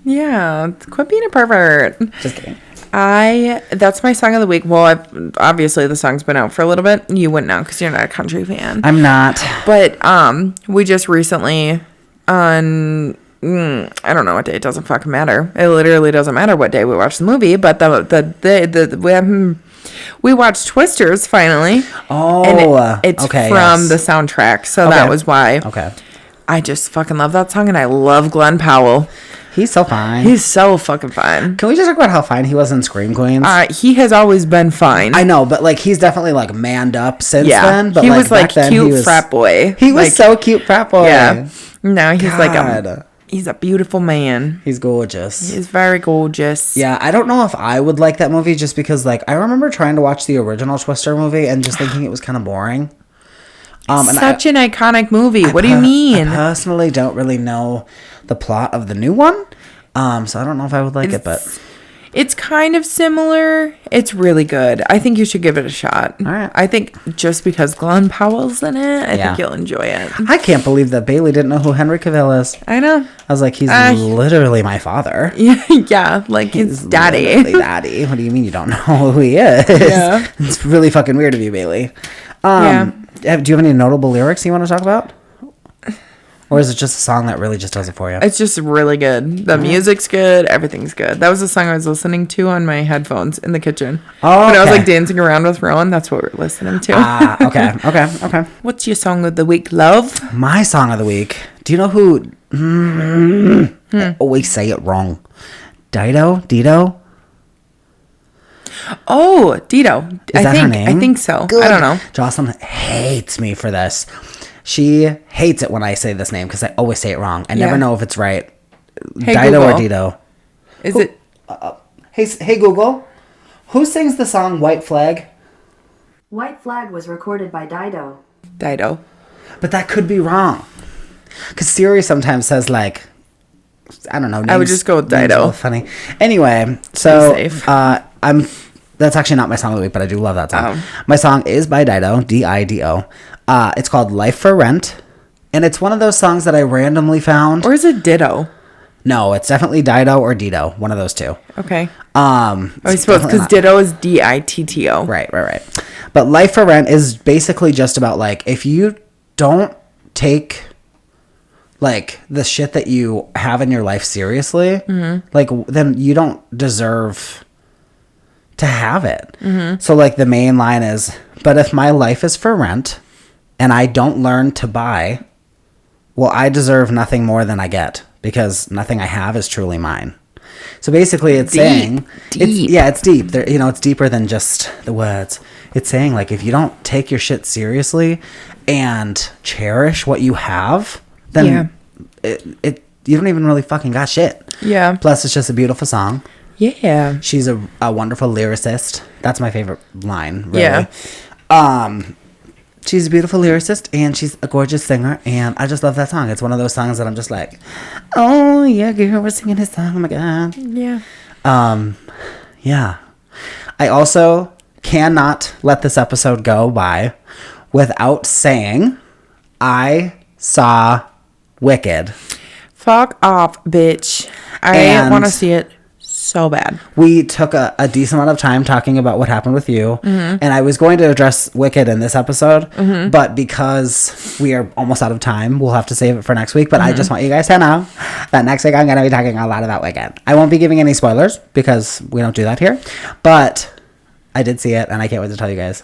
Yeah. Quit being a pervert. Just kidding. That's my song of the week. Well, obviously the song's been out for a little bit. You wouldn't know because you're not a country fan. I'm not. But we just recently on I don't know what day. It doesn't fucking matter. It literally doesn't matter what day we watch the movie. But we watched Twisters finally. Oh, and it's okay, from yes. the soundtrack, so that was why. Okay. I just fucking love that song, and I love Glenn Powell. He's so fine. He's so fucking fine. Can we just talk about how fine he was in Scream Queens? He has always been fine. I know, but like he's definitely like manned up since then. But he like, was like back then, cute frat boy. He was like, so cute frat boy. Yeah. Now he's God. he's a beautiful man. He's gorgeous. He's very gorgeous. Yeah, I don't know if I would like that movie just because like I remember trying to watch the original Twister movie and just thinking it was kind of boring. Such an iconic movie. What do you mean? I personally don't really know the plot of the new one. So I don't know if I would like it, but it's kind of similar. It's really good. I think you should give it a shot. All right. I think just because Glenn Powell's in it, I think you'll enjoy it. I can't believe that Bailey didn't know who Henry Cavill is. I know. I was like, he's literally my father. Yeah, like his daddy. Literally daddy. What do you mean you don't know who he is? Yeah. It's really fucking weird of you, Bailey. Yeah. Do you have any notable lyrics you want to talk about? Or is it just a song that really just does it for you? It's just really good. The music's good. Everything's good. That was the song I was listening to on my headphones in the kitchen. Oh, when I was okay. like dancing around with Rowan. That's what we're listening to. Okay. What's your song of the week, love? My song of the week. Do you know who? I always say it wrong. Dido? Oh, Dido. Is that her name? I think so. Good. I don't know. Jocelyn hates me for this. She hates it when I say this name because I always say it wrong. I never know if it's right. Hey, Dido Google. or Dido? Is it? Hey Google, who sings the song White Flag? White Flag was recorded by Dido. Dido. But that could be wrong. Because Siri sometimes says like, I don't know. I would just go with Dido. Funny. Anyway, so safe. that's actually not my song of the week, but I do love that song. Oh. My song is by Dido, Dido. It's called Life for Rent, and it's one of those songs that I randomly found. Or is it Ditto? No, it's definitely Dido or Dido, one of those two. Okay. I suppose because Ditto is Ditto. Right. But Life for Rent is basically just about like if you don't take like the shit that you have in your life seriously, like then you don't deserve to have it. So like the main line is, but if my life is for rent and I don't learn to buy, well, I deserve nothing more than I get because nothing I have is truly mine. So basically it's saying, it's deep. It's deeper than just the words. It's saying like, if you don't take your shit seriously and cherish what you have, then you don't even really fucking got shit. Yeah. Plus it's just a beautiful song. Yeah. She's a wonderful lyricist. That's my favorite line, really. Yeah. She's a beautiful lyricist, and she's a gorgeous singer, and I just love that song. It's one of those songs that I'm just like, oh, yeah, girl, we're singing his song. Oh, my God. Yeah. Yeah. I also cannot let this episode go by without saying I saw Wicked. Fuck off, bitch. I want to see it so bad. We took a decent amount of time talking about what happened with you, and I was going to address Wicked in this episode, but because we are almost out of time, we'll have to save it for next week. But I just want you guys to know that next week I'm going to be talking a lot about Wicked. I won't be giving any spoilers because we don't do that here, but I did see it, and I can't wait to tell you guys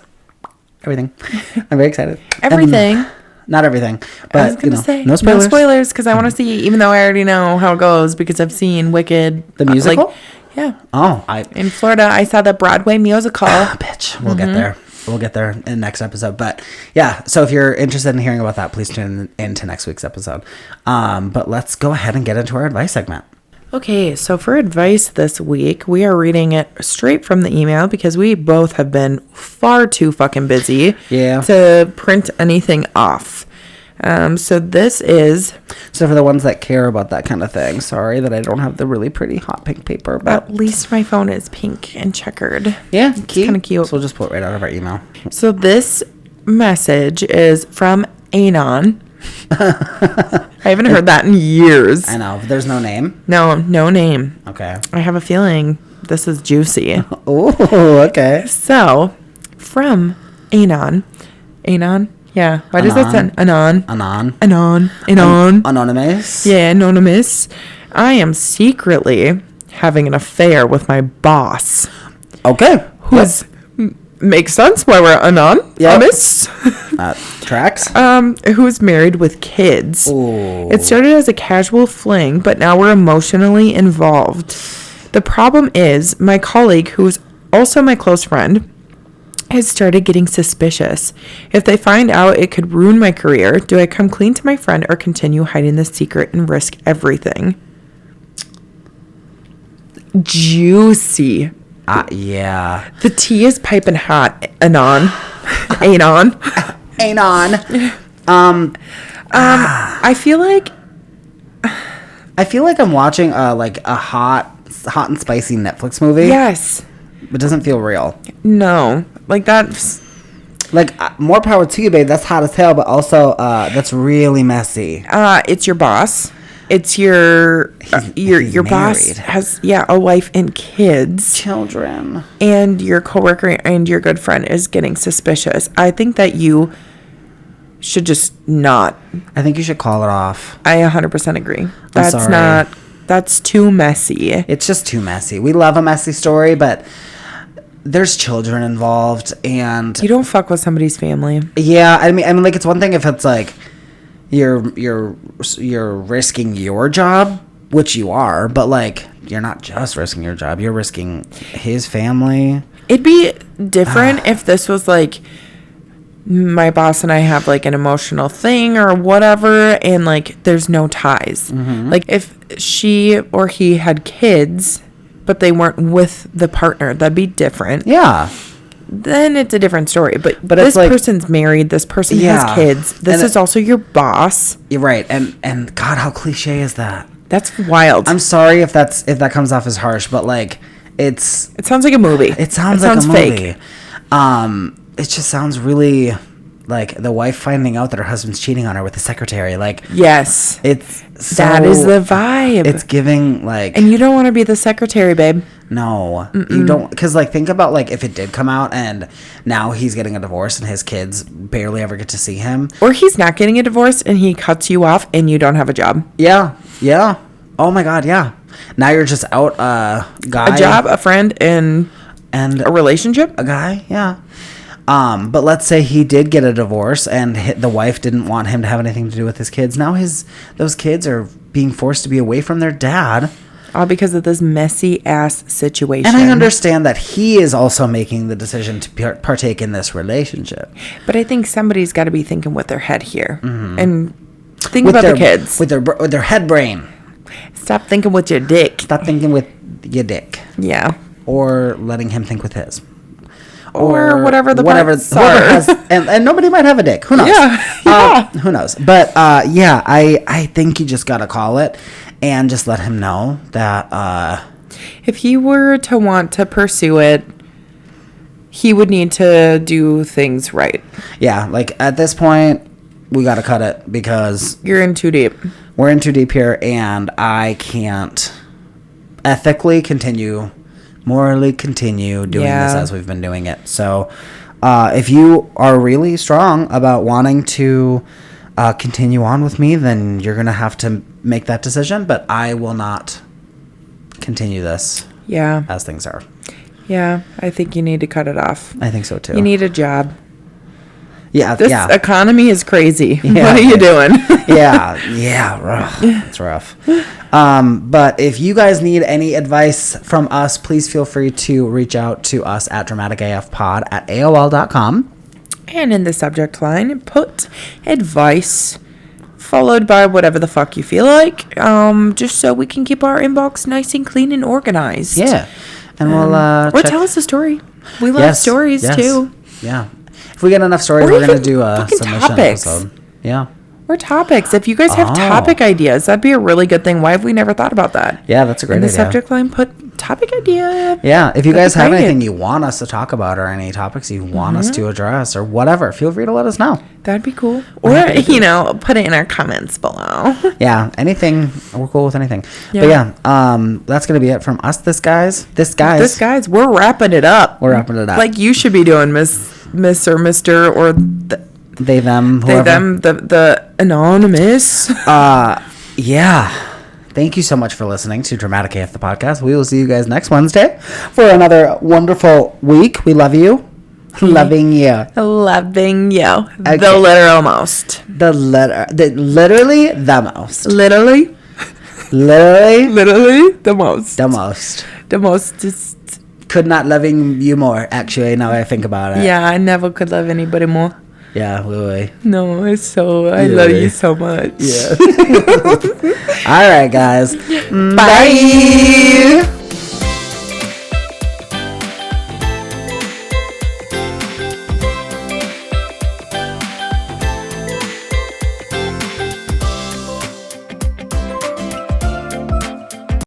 everything. I'm very excited. Everything. Not everything, but I was gonna say no spoilers. No spoilers because I want to see, even though I already know how it goes because I've seen Wicked, the musical. Yeah. Oh, in Florida, I saw the Broadway musical. Bitch, we'll get there. We'll get there in the next episode. But yeah, so if you're interested in hearing about that, please tune into next week's episode. But let's go ahead and get into our advice segment. Okay, so for advice this week, we are reading it straight from the email because we both have been far too fucking busy to print anything off. So this is, So for the ones that care about that kind of thing, sorry that I don't have the really pretty hot pink paper, but at least my phone is pink and checkered. yeah, It's kind of cute. So we'll just pull it right out of our email. So this message is from Anon. I haven't heard that in years. I know, but there's no name. No name. Okay. I have a feeling this is juicy. Oh, okay. So, from Anon. Anon? Yeah. Why does that sound? Anon. Anon. Anonymous. Yeah, anonymous. I am secretly having an affair with my boss. Okay. Who's makes sense why we're anonymous. Tracks. Who's married with kids. Ooh. It started as a casual fling, but now we're emotionally involved. The problem is, my colleague, who is also my close friend, has started getting suspicious. If they find out, it could ruin my career. Do I come clean to my friend or continue hiding the secret and risk everything? Juicy. Yeah. The tea is piping hot. Anon. Anon. I feel like I'm watching a hot and spicy Netflix movie. yes. It doesn't feel real. No. Like that's More power to you, babe. That's hot as hell, but also that's really messy. it's your boss. It's your He's boss married. has a wife and kids, Children. and your coworker and your good friend is getting suspicious. I think that you should just not. I think you should call it off. I 100% agree. sorry. That's too messy. It's just too messy. We love a messy story, but there's children involved, and You don't fuck with somebody's family. yeah, I mean, like it's one thing if it's like you're risking your job, which you are, but like you're not just risking your job, you're risking his family. It'd be different if this was like my boss and I have like an emotional thing or whatever, and like there's no ties. Like if she or he had kids but they weren't with the partner, that'd be different. Yeah. Then it's a different story. But it's this like- person's married, this person Yeah. has kids, this And is also your boss. You're right. And God, how cliche is that? That's wild. I'm sorry if that comes off as harsh, but like it sounds like a movie. it sounds like a movie. It just sounds really like the wife finding out that her husband's cheating on her with the secretary. Like, Yes. it's That is the vibe. It's giving like And you don't want to be the secretary, babe. no, you don't, because like think about like if it did come out and now he's getting a divorce and his kids barely ever get to see him. Or he's not getting a divorce and he cuts you off and you don't have a job. Yeah. Oh my God, yeah. Now you're just out a guy, A job, a friend, and and a relationship. a guy, yeah. But let's say he did get a divorce and the wife didn't want him to have anything to do with his kids. Now those kids are being forced to be away from their dad. All because of this messy ass situation. And I understand that he is also making the decision to partake in this relationship. But I think somebody's got to be thinking with their head here. And think With about their the kids. with their head brain. Stop thinking with your dick. Stop thinking with your dick, Yeah. or letting him think with his. Or whatever the parts whoever are. has, and nobody might have a dick. Who knows? Yeah. Who knows? But yeah, I think you just gotta call it and just let him know that. If he were to want to pursue it, he would need to do things right. Yeah, like at this point, we gotta cut it because You're in too deep. we're in too deep here, and I can't ethically morally continue doing this Yeah. as we've been doing it. So if you are really strong about wanting to continue on with me, then you're gonna have to make that decision, but I will not continue this Yeah. as things are. Yeah. I think you need to cut it off. I think so too. You need a job. yeah, This yeah. economy is crazy. Yeah. What are you doing? yeah, rough. It's rough. But if you guys need any advice from us, please feel free to reach out to us at dramaticafpod@aol.com. And in the subject line, put advice followed by whatever the fuck you feel like, just so we can keep our inbox nice and clean and organized. Yeah, and we'll Or tell us a story. We love stories too. Yeah, if we get enough stories, Or we're gonna even do a fucking submission topics. episode. Yeah, Or topics. If you guys have topic ideas, that'd be a really good thing. Why have we never thought about that? Yeah, that's a great In the idea. subject line, put topic idea. Yeah, if you guys have great. anything you want us to talk about or any topics you want us to address or whatever, feel free to let us know. That'd be cool. Or, put it in our comments below. Yeah, anything. We're cool with anything. Yeah. But yeah, that's going to be it from us, this guys. We're wrapping it up. We're wrapping it up. Like you should be doing Miss or Mr. or They, them, whoever. they, them, the anonymous. Yeah. Thank you so much for listening to Dramatic AF, the podcast. We will see you guys next Wednesday for another wonderful week. We love you. Loving you. Loving you. Okay. The literal most. Literally the most. Literally the most. The most. The most. Just, Could not loving you more, actually, now I think about it. yeah, I never could love anybody more. Yeah, really. No, I love you so much. Yeah. All right, guys. Bye.